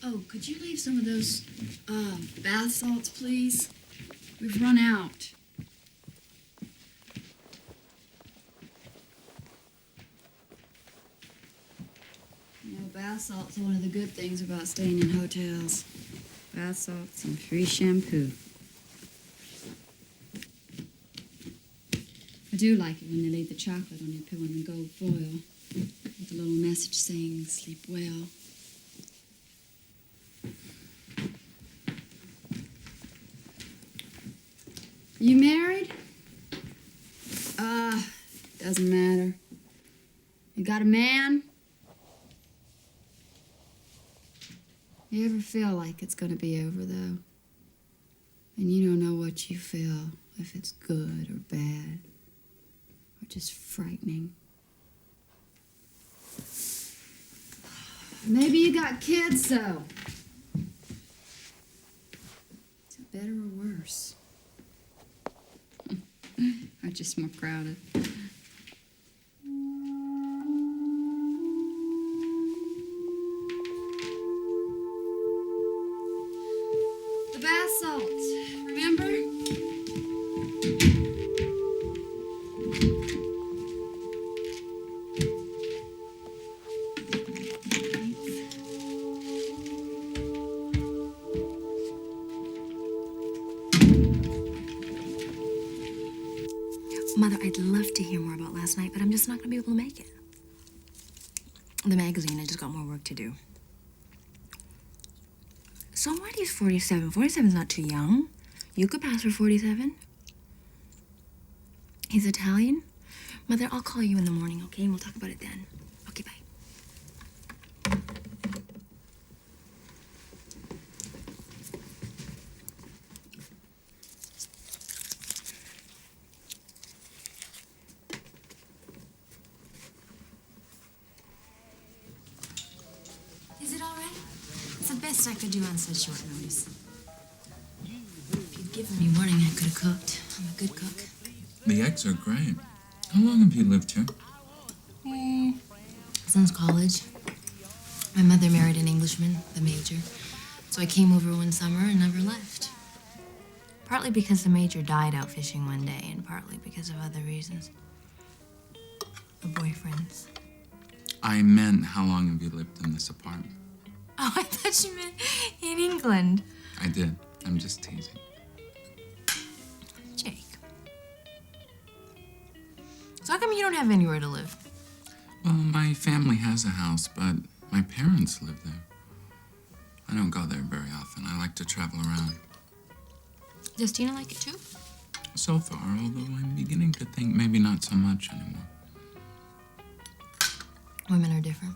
Oh, could you leave some of those bath salts, please? We've run out. You know, bath salts are one of the good things about staying in hotels. Bath salts and free shampoo. I do like it when they leave the chocolate on your pillow in gold foil with a little message saying, sleep well. You married? Doesn't matter. You got a man? You ever feel like it's gonna be over, though? And you don't know what you feel, if it's good or bad, or just frightening. Maybe you got kids, though. Is it better or worse? Or just more crowded? The bath salts, remember? Mother, I'd love to hear more about last night, but I'm just not going to be able to make it. The magazine, I just got more work to do. So Marty's 47. 47's not too young. You could pass for 47. He's Italian. Mother, I'll call you in the morning, okay? And we'll talk about it then. Okay, bye. most I could do on such short notice. If you'd given me warning, I could have cooked. I'm a good cook. The eggs are great. How long have you lived here? Since college. My mother married an Englishman, the Major. So I came over one summer and never left. Partly because the Major died out fishing one day, and partly because of other reasons. The boyfriends. I meant, how long have you lived in this apartment? Oh, I thought you meant in England. I did. I'm just teasing. Jake. So how come you don't have anywhere to live? Well, my family has a house, but my parents live there. I don't go there very often. I like to travel around. Does Tina like it too? So far, although I'm beginning to think maybe not so much anymore. Women are different.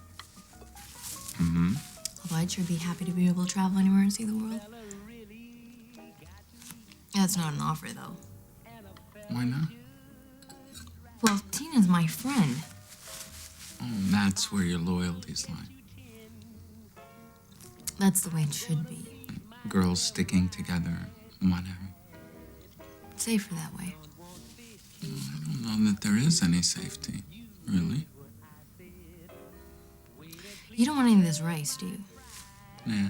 Mm-hmm. Although I'd sure be happy to be able to travel anywhere and see the world. That's not an offer, though. Why not? Well, Tina's my friend. Oh, that's where your loyalties lie. That's the way it should be. Girls sticking together, whatever. It's safer that way. I don't know that there is any safety, really. You don't want any of this rice, do you? Nah.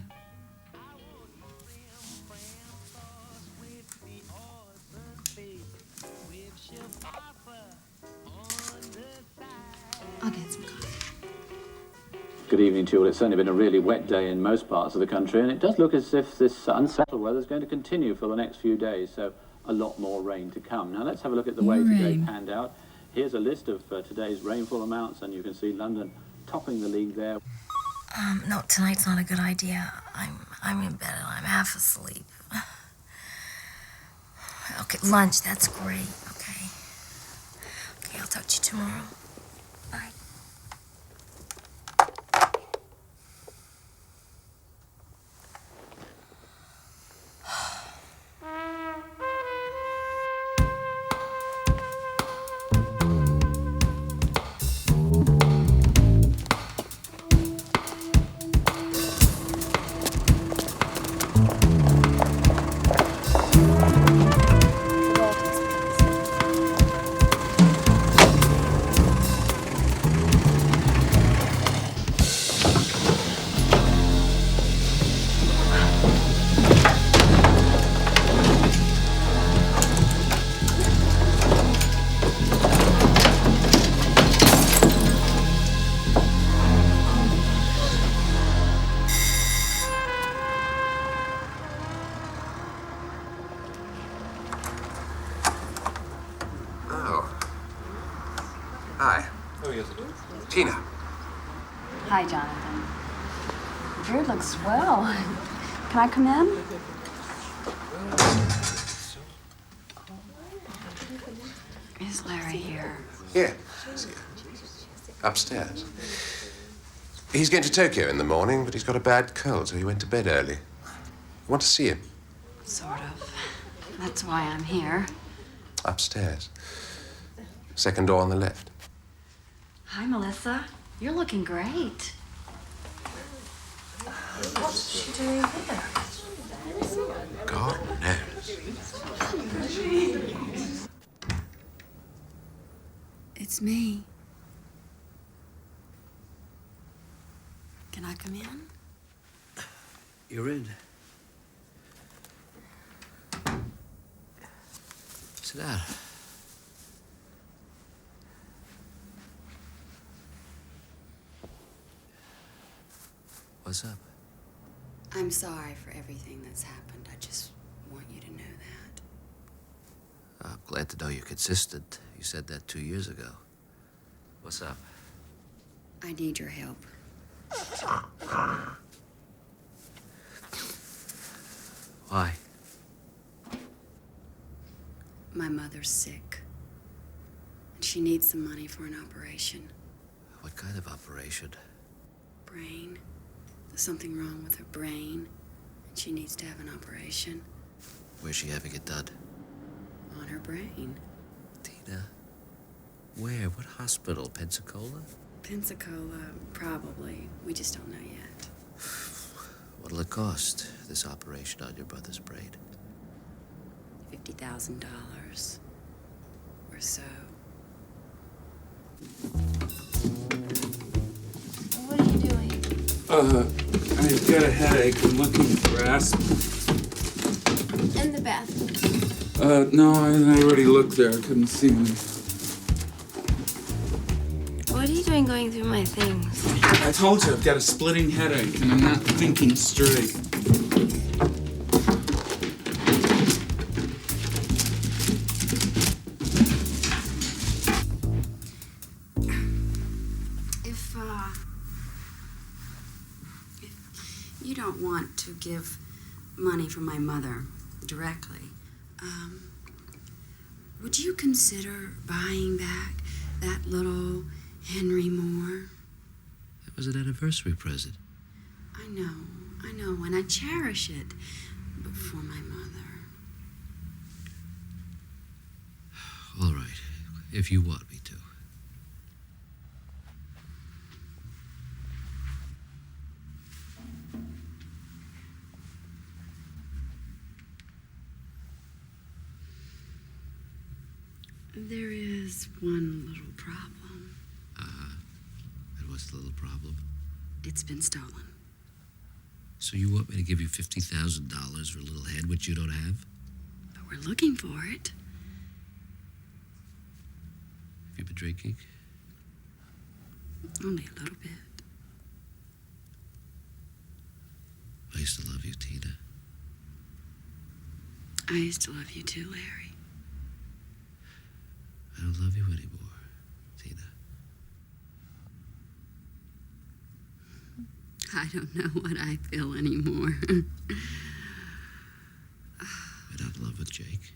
I'll get some coffee. Good evening to you all. It's certainly been a really wet day in most parts of the country, and it does look as if this unsettled weather is going to continue for the next few days, so a lot more rain to come. Now let's have a look at the way today panned out. Here's a list of today's rainfall amounts, and you can see London topping the league there. No, tonight's not a good idea. I'm in bed and I'm half asleep. Okay, lunch, that's great, okay. Okay, I'll talk to you tomorrow. Bye. Tina. Hi, Jonathan. Your beard looks swell. Can I come in? Is Larry here? Yeah, he's here. Upstairs. He's going to Tokyo in the morning, but he's got a bad cold, so he went to bed early. You want to see him? Sort of. That's why I'm here. Upstairs. Second door on the left. Hi, Melissa. You're looking great. What's she doing here? God knows. It's me. Can I come in? You're in. Sit down. What's up? I'm sorry for everything that's happened. I just want you to know that. I'm glad to know you're consistent. You said that 2 years ago. What's up? I need your help. Why? My mother's sick. And she needs some money for an operation. What kind of operation? Brain. There's something wrong with her brain. And she needs to have an operation. Where's she having it done? On her brain. Tina? Where? What hospital? Pensacola? Pensacola, probably. We just don't know yet. What'll it cost, this operation on your brother's brain? $50,000 or so. What are you doing? I've got a headache. I'm looking for aspirin. In the bathroom. No, I already looked there. I couldn't see one. What are you doing going through my things? I told you I've got a splitting headache and I'm not thinking straight. If you don't want to give money from my mother directly, would you consider buying back that little Henry Moore? It was an anniversary present. I know, and I cherish it, but for my mother. All right, if you want me to. There is one little problem. And what's the little problem? It's been stolen. So you want me to give you $50,000 for a little head, which you don't have? But we're looking for it. Have you been drinking? Only a little bit. I used to love you, Tina. I used to love you too, Larry. I don't love you anymore, Tina. I don't know what I feel anymore. You're not in love with Jake?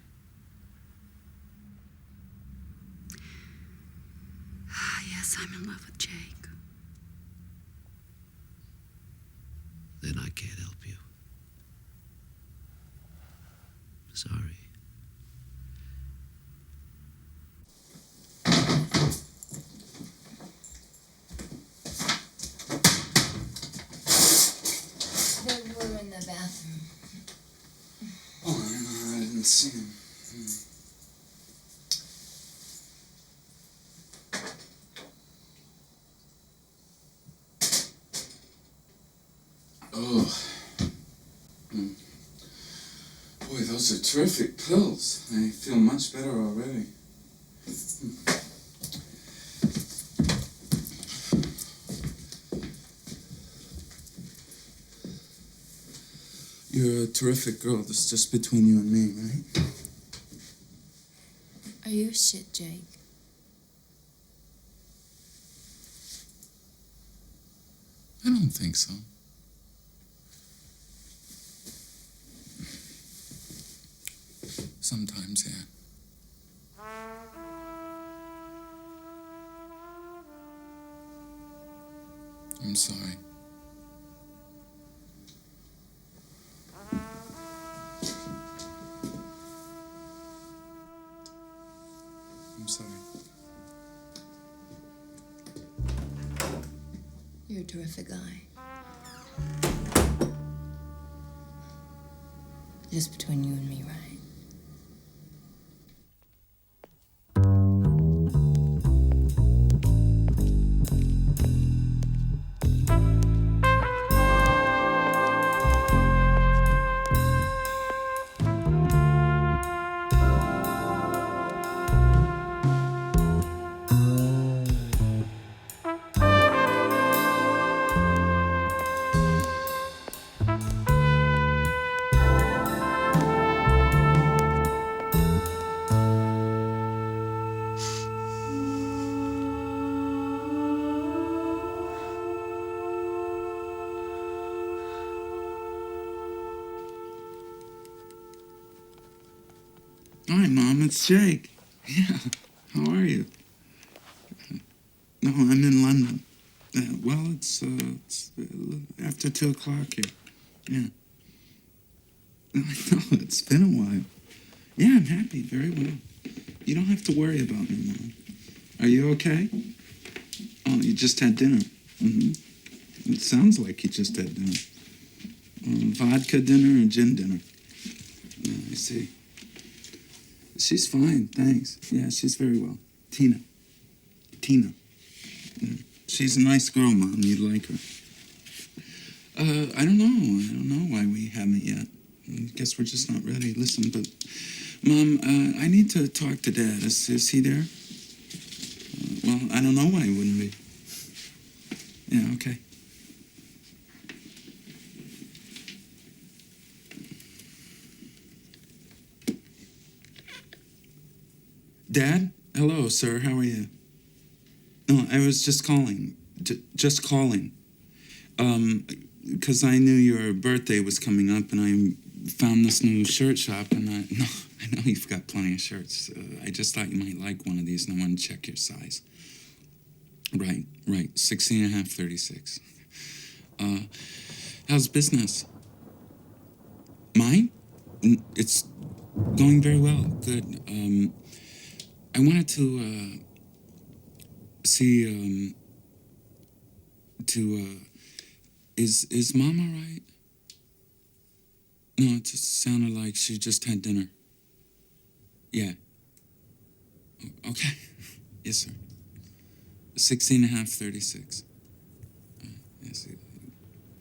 Yes, I'm in love with Jake. Then I can't help you. Sorry. They were in the bathroom. Oh, I didn't see him. Oh. Boy, those are terrific pills. I feel much better already. You're a terrific girl. This is just between you and me, right? Are you a shit, Jake? I don't think so. Sometimes, yeah. I'm sorry. I'm sorry. You're a terrific guy. Just between you and me, right? Hi, Mom, it's Jake. Yeah, how are you? No, I'm in London. Well, it's after 2 o'clock here. Yeah. I know, it's been a while. Yeah, I'm happy, very well. You don't have to worry about me, Mom. Are you okay? Oh, you just had dinner. Mm-hmm. It sounds like you just had dinner. Vodka dinner or gin dinner? I see. She's fine, thanks. Yeah, she's very well. Tina. She's a nice girl, Mom. You'd like her. I don't know why we haven't yet. I guess we're just not ready. Listen, but... Mom, I need to talk to Dad. Is he there? Well, I don't know why he wouldn't be. Yeah, okay. Dad? Hello, sir. How are you? No, I was just calling. Just calling. Because I knew your birthday was coming up, and I found this new shirt shop, and I know you've got plenty of shirts. I just thought you might like one of these, and I wanted to check your size. Right. 16.5, 36. How's business? Mine? It's going very well. Good. I wanted to, see, is Mom all right? No, it just sounded like she just had dinner. Yeah. Okay. Yes, sir. 16.5, 36. Yes.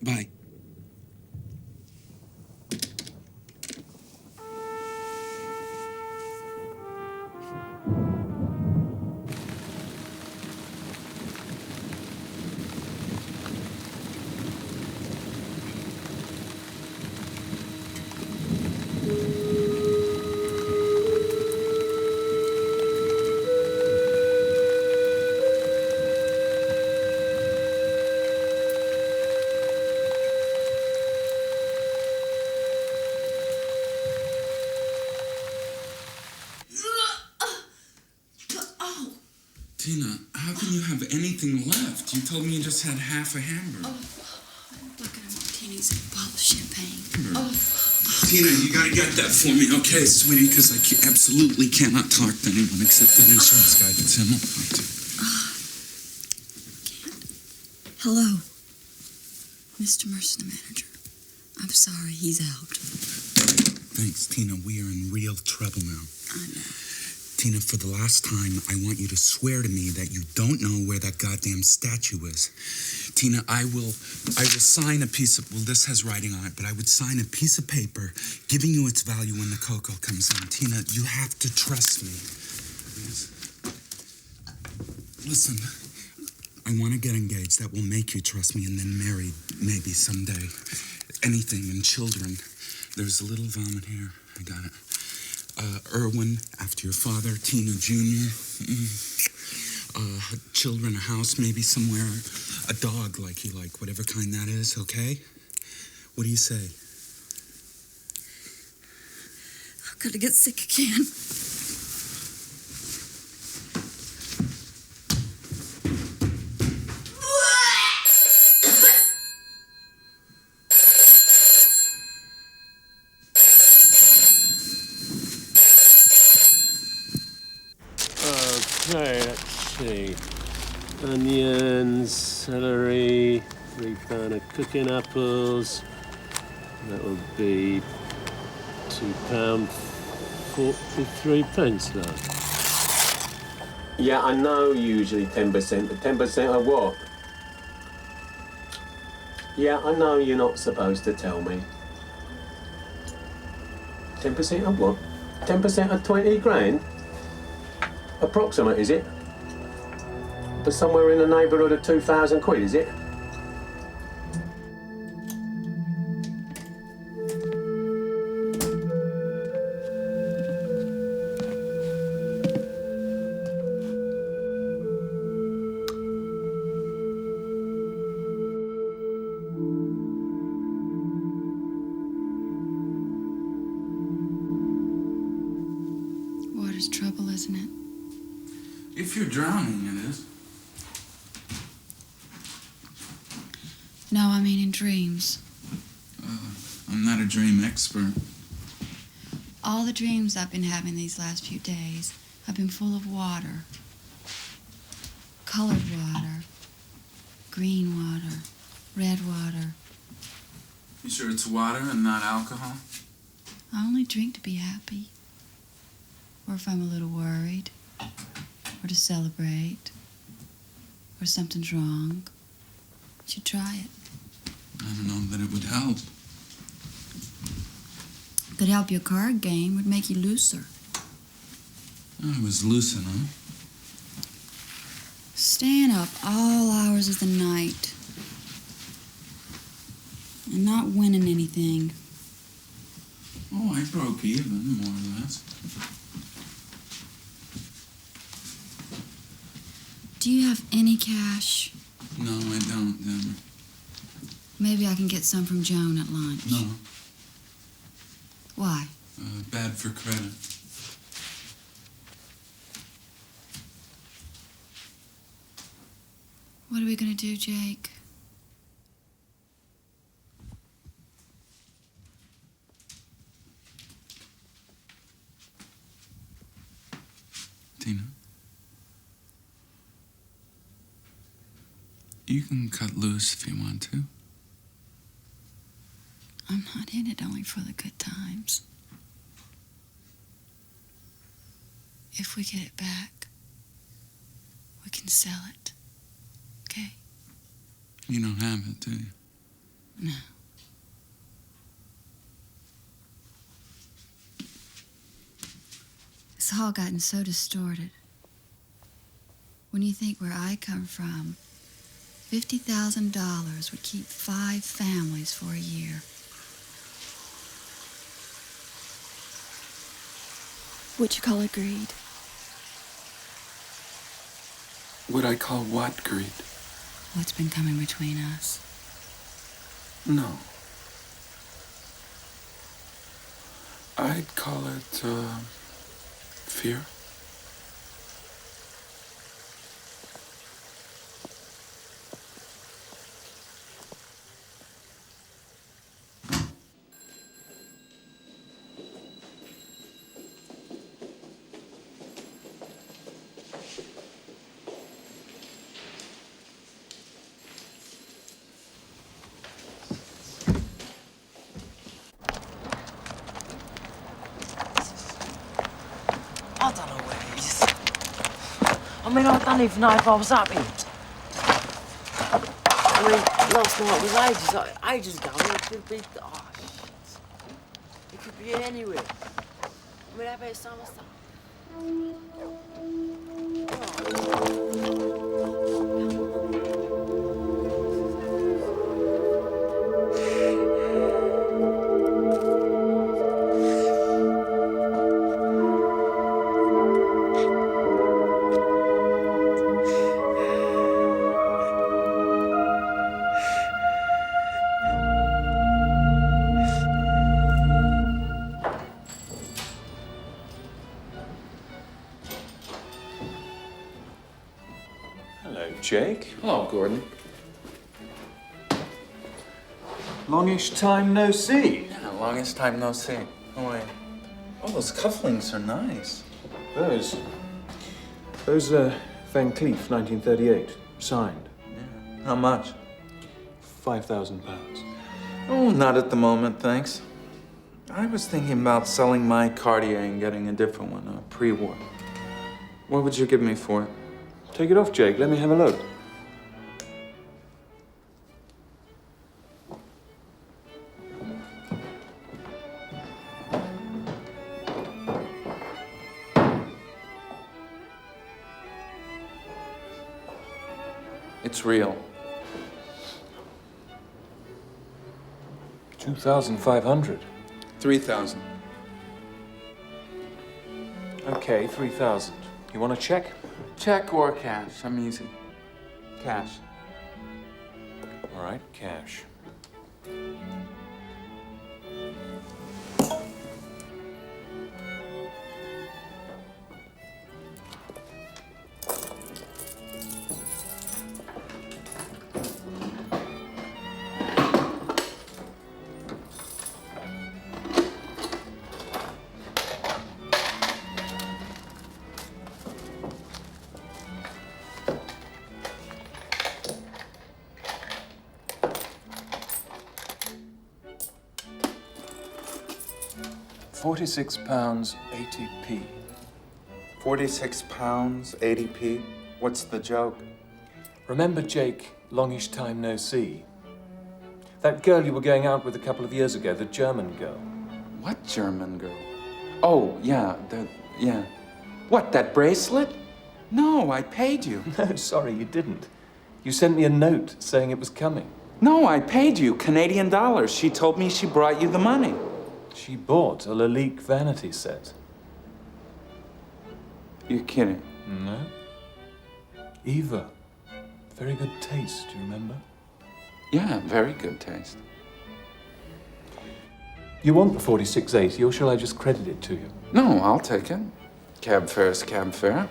Bye. Tina, how can you have anything left? You told me you just had half a hamburger. Look at martinis and a bottle of champagne. Tina, you gotta get that for me, okay, sweetie? Because I absolutely cannot talk to anyone except that insurance guy that's him. Hello. Mr. Mercer, the manager. I'm sorry, he's out. Thanks, Tina. We are in real trouble now. I know. Tina, for the last time, I want you to swear to me that you don't know where that goddamn statue is. Tina, I will sign a piece of, well, this has writing on it, but I would sign a piece of paper giving you its value when the cocoa comes in. Tina, you have to trust me. Listen, I want to get engaged. That will make you trust me, and then married, maybe someday. Anything, and children. There's a little vomit here. I got it. Irwin, after your father, Tina Jr., children, a house, maybe somewhere, a dog like you like, whatever kind that is, okay? What do you say? I'm gonna get sick again. Okay, let's see. Onions, celery, 3 pound of cooking apples. That would be £2.43 love. Yeah, I know usually 10%, but 10% of what? Yeah, I know you're not supposed to tell me. 10% of what? 10% of 20 grand? Approximate, is it? But somewhere in the neighbourhood of 2,000 quid, is it? Water's trouble, isn't it? If you're drowning, it is. No, I mean in dreams. I'm not a dream expert. All the dreams I've been having these last few days have been full of water. Colored water. Green water. Red water. You sure it's water and not alcohol? I only drink to be happy. Or if I'm a little worried. Or to celebrate. Or something's wrong. You should try it. I don't know that it would help. Could help your card game, would make you looser. I was loosened, huh? Staying up all hours of the night. And not winning anything. Oh, I broke even, more or less. Do you have any cash? No, I don't, Deborah. Maybe I can get some from Joan at lunch. No. Why? Bad for credit. What are we gonna do, Jake? Tina? You can cut loose if you want to. I'm not in it only for the good times. If we get it back, we can sell it. Okay? You don't have it, do you? No. It's all gotten so distorted. When you think where I come from, $50,000 would keep 5 families for a year. What you call it greed? What I call what greed? What's been coming between us? No. I'd call it, fear. I don't know where it is. I mean, I don't even know if I was up here. I mean, last night was ages ago. It could be, oh, shit. It could be anywhere. I mean, I bet some stuff. Jake. Hello, Gordon. Longish time no see. Yeah, longest time no see. Oh, wait. Oh, those cufflinks are nice. Those Van Cleef, 1938, signed. Yeah. How much? £5,000. Oh, not at the moment, thanks. I was thinking about selling my Cartier and getting a different one, pre-war. What would you give me for it? Take it off, Jake. Let me have a look. It's real. 2,500. 3,000. Okay, 3,000. You want a check? Check or cash. I'm easy. Cash. All right, cash. £46, 80p. £46, 80p? What's the joke? Remember Jake, longish time no see? That girl you were going out with a couple of years ago, the German girl. What German girl? Oh, yeah, yeah. What, that bracelet? No, I paid you. No, sorry, you didn't. You sent me a note saying it was coming. No, I paid you Canadian dollars. She told me she brought you the money. She bought a Lalique vanity set. You're kidding. No. Eva. Very good taste, do you remember? Yeah, very good taste. You want the 46.80, or shall I just credit it to you? No, I'll take it. Cab fare's cab fare.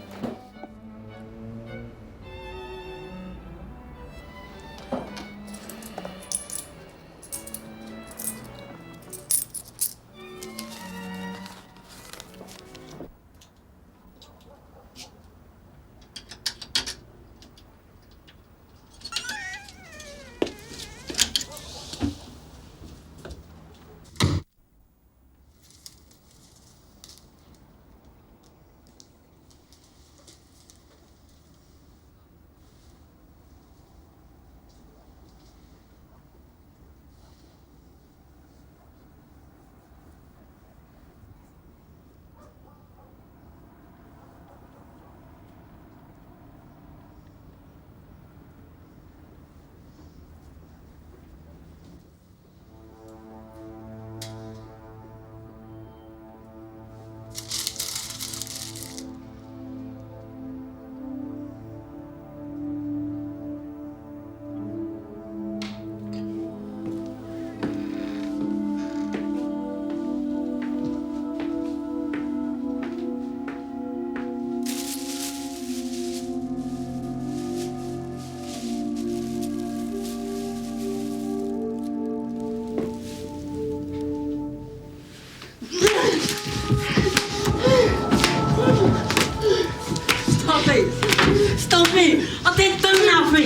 Stop it! I'll take them now, me!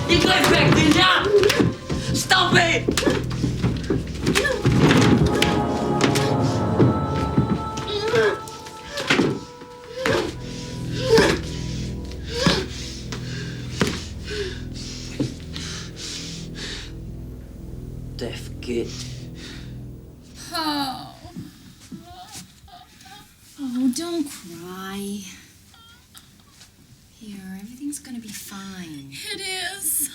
You go back in now! Stop it! Deaf git. Oh, don't cry. Here, everything's gonna be fine. It is.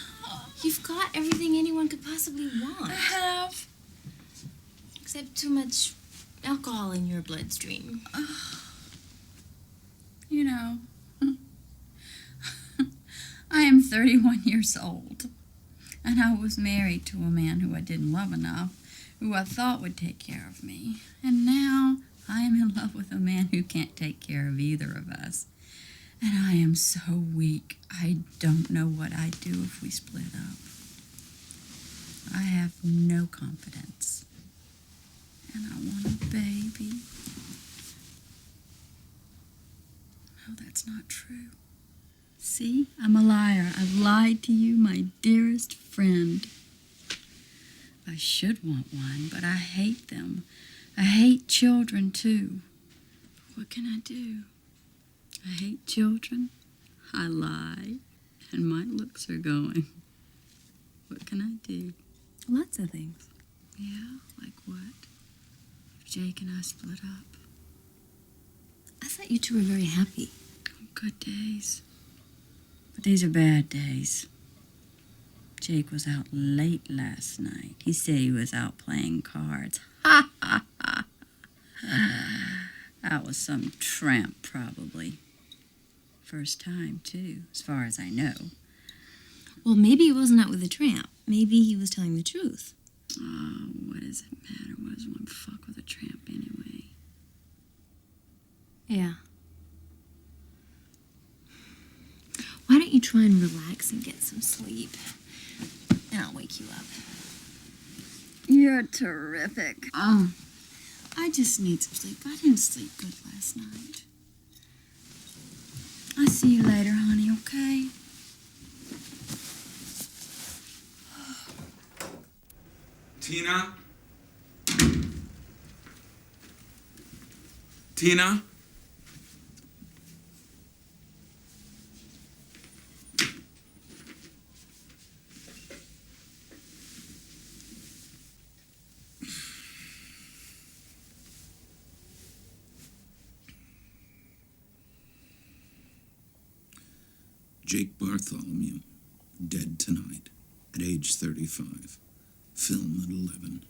You've got everything anyone could possibly want. I have. Except too much alcohol in your bloodstream. You know, I am 31 years old, and I was married to a man who I didn't love enough, who I thought would take care of me. And now I am in love with a man who can't take care of either of us. And I am so weak, I don't know what I'd do if we split up. I have no confidence. And I want a baby. No, that's not true. See, I'm a liar. I've lied to you, my dearest friend. I should want one, but I hate them. I hate children, too. What can I do? I hate children, I lie, and my looks are going. What can I do? Lots of things. Yeah, like what? If Jake and I split up. I thought you two were very happy. Good days. But these are bad days. Jake was out late last night. He said he was out playing cards. Ha, ha, ha. That was some tramp, probably. First time, too, as far as I know. Well, maybe he wasn't out with a tramp. Maybe he was telling the truth. Oh, what does it matter? What does one fuck with a tramp anyway? Yeah. Why don't you try and relax and get some sleep? And I'll wake you up. You're terrific. Oh, I just need some sleep. I didn't sleep good last night. I'll see you later, honey, okay? Tina? Tina? Jake Bartholomew, dead tonight, at age 35. Film at 11.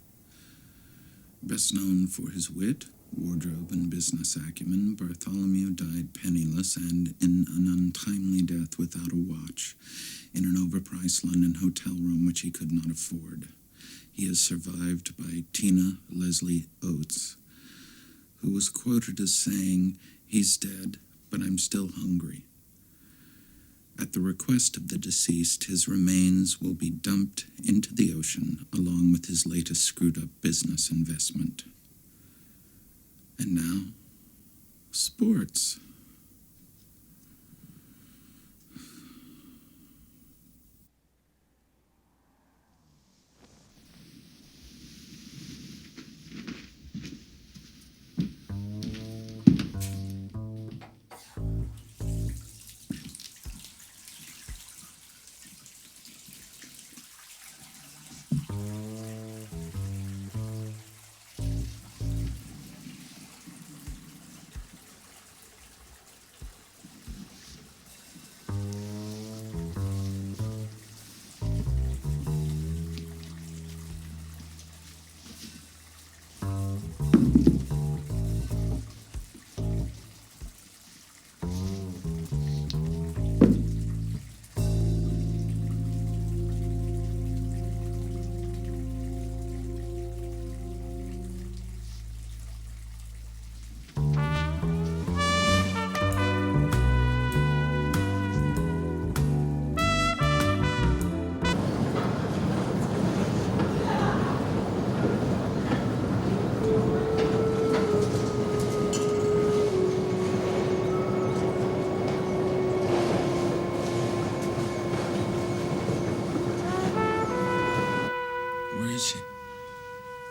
Best known for his wit, wardrobe, and business acumen, Bartholomew died penniless and in an untimely death without a watch, in an overpriced London hotel room which he could not afford. He is survived by Tina Leslie Oates, who was quoted as saying, "He's dead, but I'm still hungry." At the request of the deceased, his remains will be dumped into the ocean along with his latest screwed-up business investment. And now, sports.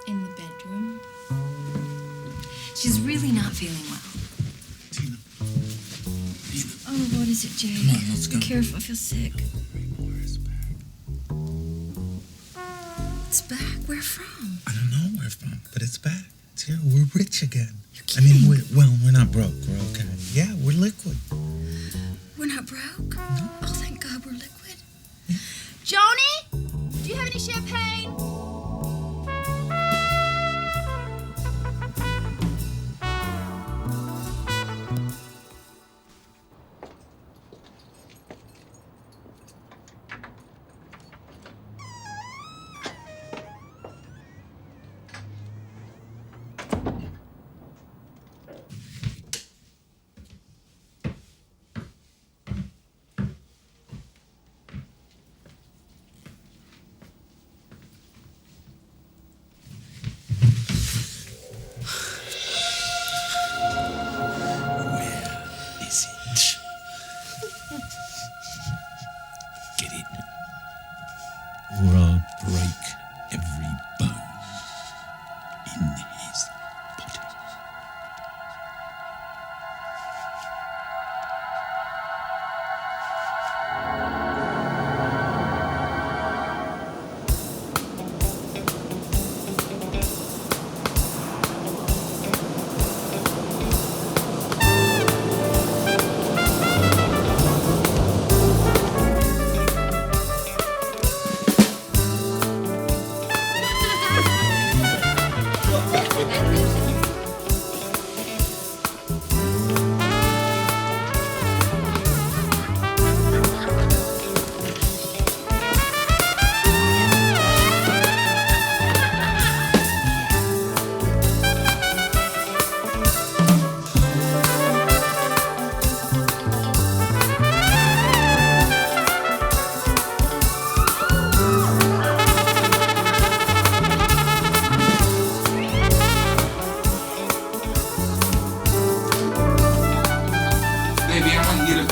In the bedroom. She's really not feeling well. Tina. Oh, what is it, Jake? Come on, let's go. Be careful, I feel sick. It's back. Where from? I don't know where from, but it's back. It's here. We're rich again. I mean, we're not broke. We're okay. Yeah, we're liquid. We're not broke? No. Oh, thank God we're liquid. Yeah. Joni, do you have any champagne?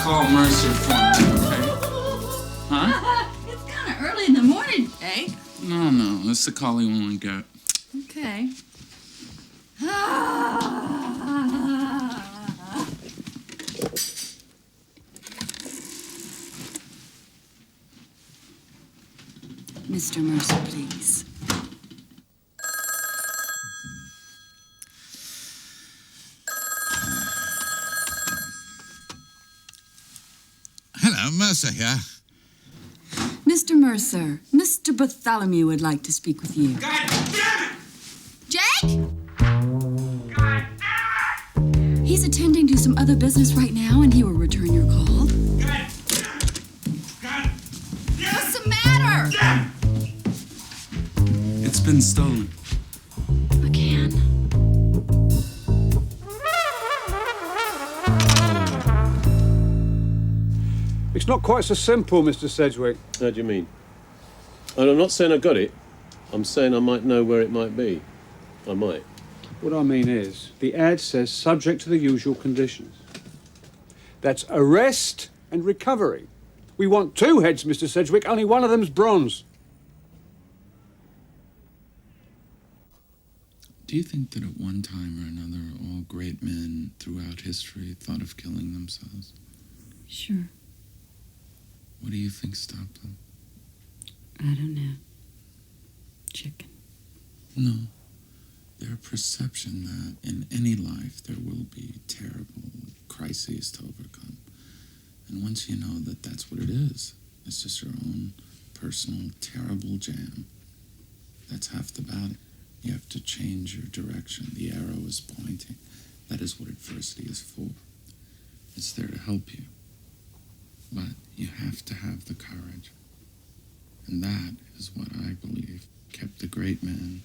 Call Mercer for me, okay? Huh? It's kind of early in the morning, Jake. No, that's the call you want to get. Okay. Mr. Mercer, please. Hello, Mercer here. Mr. Mercer, Mr. Bartholomew would like to speak with you. God damn it! Jake? He's attending to some other business right now, and he will return your call. What's the matter? It's been stolen. Again? It's not quite so simple, Mr. Sedgwick. How do you mean? And I'm not saying I got it. I'm saying I might know where it might be. I might. What I mean is, the ad says subject to the usual conditions. That's arrest and recovery. We want 2 heads, Mr. Sedgwick. Only one of them's bronze. Do you think that at one time or another, all great men throughout history thought of killing themselves? Sure. What do you think stopped them? I don't know. Chicken. No. Their perception that in any life there will be terrible crises to overcome. And once you know that that's what it is, it's just your own personal terrible jam, that's half the battle. You have to change your direction. The arrow is pointing. That is what adversity is for. It's there to help you. But you have to have the courage. And that is what I believe kept the great men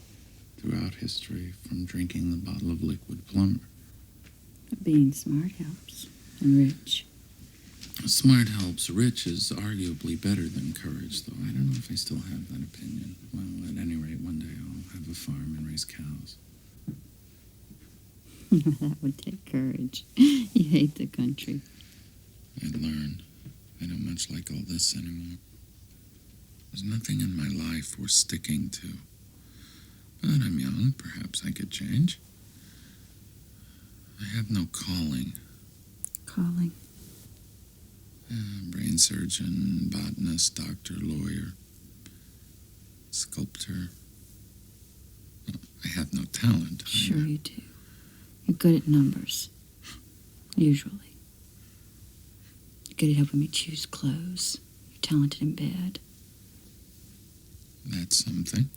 throughout history from drinking the bottle of liquid plumber. Being smart helps. And rich. Smart helps. Rich is arguably better than courage, though I don't know if I still have that opinion. Well, at any rate, one day I'll have a farm and raise cows. That would take courage. You hate the country. I'd learn. I don't much like all this anymore. There's nothing in my life worth sticking to. But I'm young. Perhaps I could change. I have no calling. Calling. Brain surgeon, botanist, doctor, lawyer, sculptor. Well, I have no talent. Sure you do. You're good at numbers. Usually. You're good at helping me choose clothes. You're talented in bed. That's something.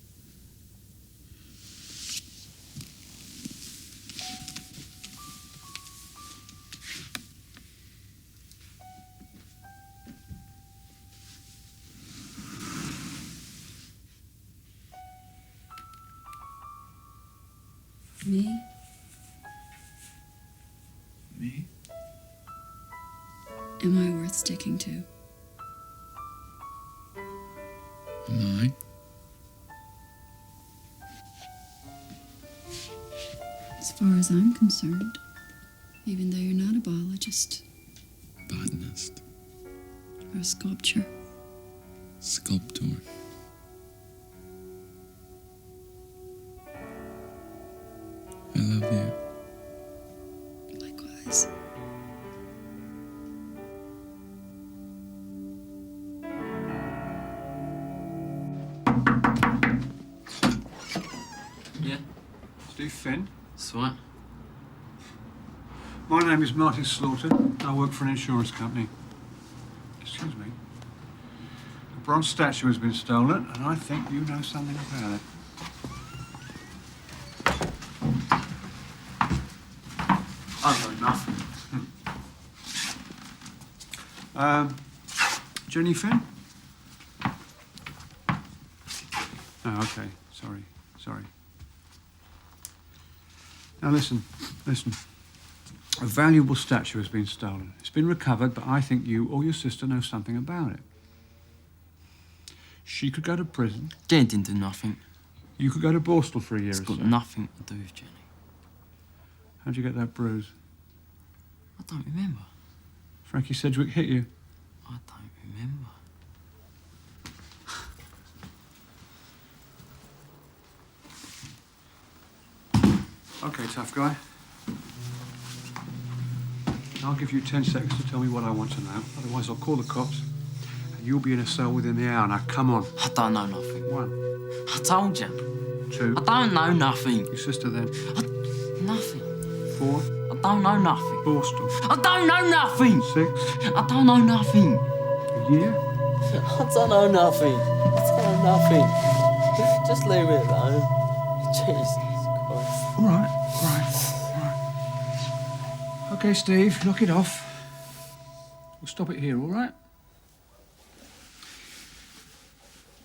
Me? Me? Am I worth sticking to? Am I? As far as I'm concerned, even though you're not a biologist. Botanist. Or a sculptor. Sculptor. I love you. Likewise. Yeah? Steve Finn? Swat. My name is Martin Slaughter. I work for an insurance company. Excuse me. The bronze statue has been stolen, and I think you know something about it. I've got nothing. Jenny Finn? Oh, okay. Sorry. Now listen. A valuable statue has been stolen. It's been recovered, but I think you or your sister know something about it. She could go to prison. Jen didn't do nothing. You could go to Borstal for a year It's or got so. nothing to do with Jenny. How'd you get that bruise? I don't remember. Frankie Sedgwick hit you? I don't remember. Okay, tough guy. I'll give you 10 seconds to tell me what I want to know. Otherwise, I'll call the cops. And you'll be in a cell within the hour. Now, come on. I don't know nothing. 1. I told you. 2. I don't know nothing. Your sister, then? Nothing. 4. I don't know nothing. Borstal. I don't know nothing. 6. I don't know nothing. A year? I don't know nothing. I don't know nothing. Just leave it alone. Jesus Christ. All right. Okay, Steve, knock it off. We'll stop it here, all right?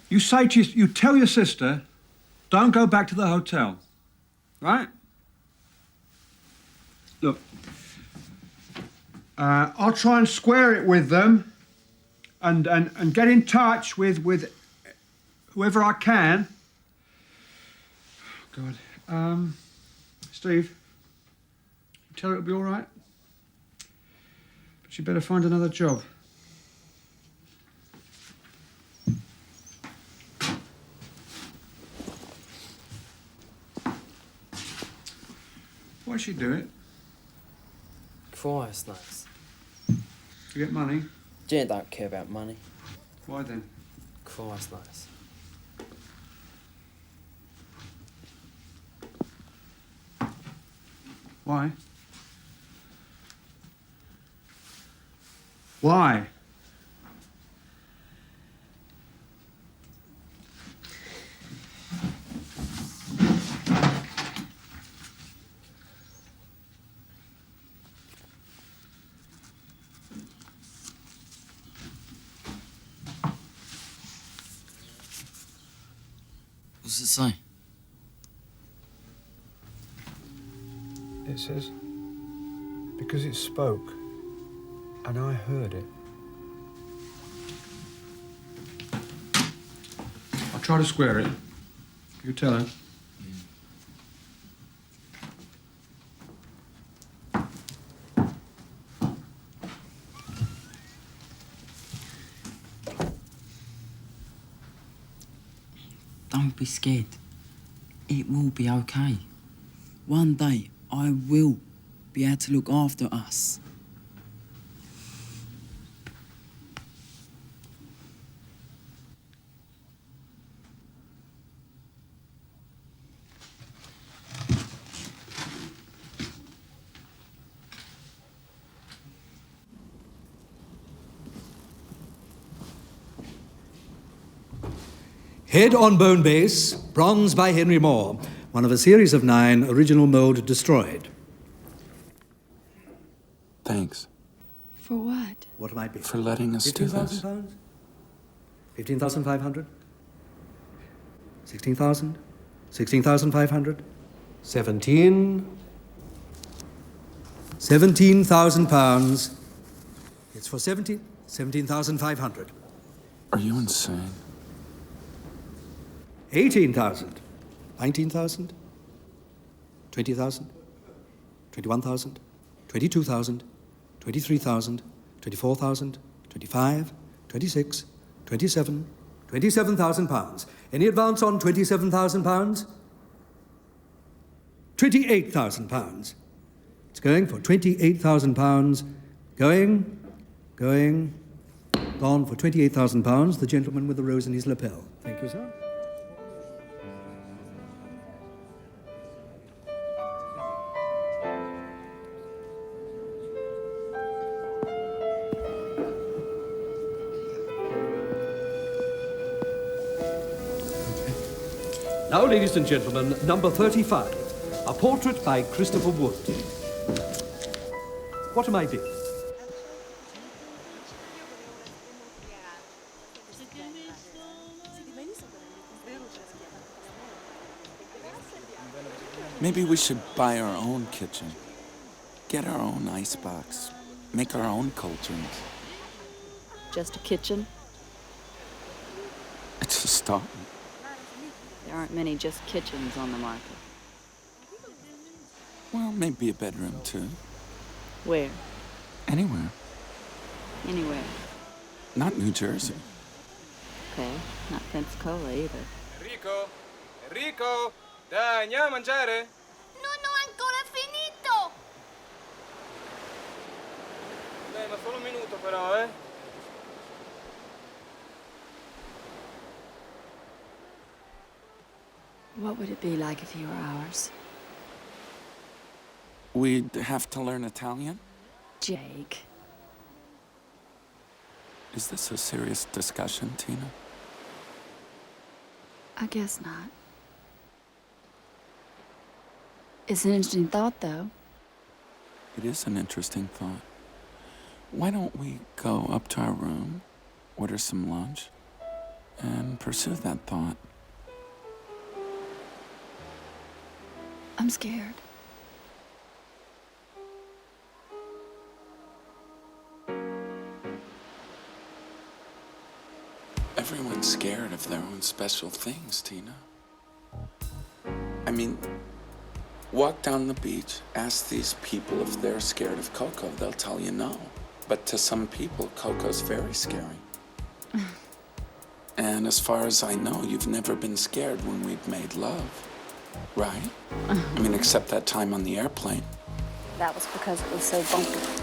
You say to you tell your sister, don't go back to the hotel, right? Look, I'll try and square it with them, and get in touch with whoever I can. Oh, God, Steve, you tell her it'll be all right. But you better find another job. Why'd she do it? Christ, nuts. To get money? Jen don't care about money. Why then? Christ, nuts. Why? Why? What's it say? It says, because it spoke, and I heard it. I'll try to square it. You tell her. Don't be scared. It will be okay. One day, I will be able to look after us. Head on bone base, bronze by Henry Moore, one of a series of 9 original mold destroyed. Thanks. For what? What might be? For letting us do this. £15,000? 15,500? 16,000? 16,500? 17,000 pounds. It's for 17,500. Are you insane? 18,000. 19,000. 20,000. 21,000. 22,000. 23,000. 24,000. 25. 26. 27. 27,000 pounds. Any advance on 27,000 pounds? 28,000 pounds. It's going for 28,000 pounds. Going. Gone for 28,000 pounds. The gentleman with the rose in his lapel. Thank you, sir. Now, ladies and gentlemen, number 35, a portrait by Christopher Wood. What am I doing? Maybe we should buy our own kitchen. Get our own icebox. Make our own cold drinks. Just a kitchen? It's a start. There aren't many just kitchens on the market. Well, maybe a bedroom, too. Where? Anywhere. Anywhere. Not New Jersey. Okay, not Pensacola either. Enrico, dai, andiamo a mangiare. No, ancora ma solo un minuto però, eh? What would it be like if you were ours? We'd have to learn Italian? Jake. Is this a serious discussion, Tina? I guess not. It's an interesting thought, though. It is an interesting thought. Why don't we go up to our room, order some lunch, and pursue that thought? I'm scared. Everyone's scared of their own special things, Tina. I mean, walk down the beach, ask these people if they're scared of Coco. They'll tell you no. But to some people, Coco's very scary. And as far as I know, you've never been scared when we've made love, right? I mean, except that time on the airplane. That was because it was so bumpy.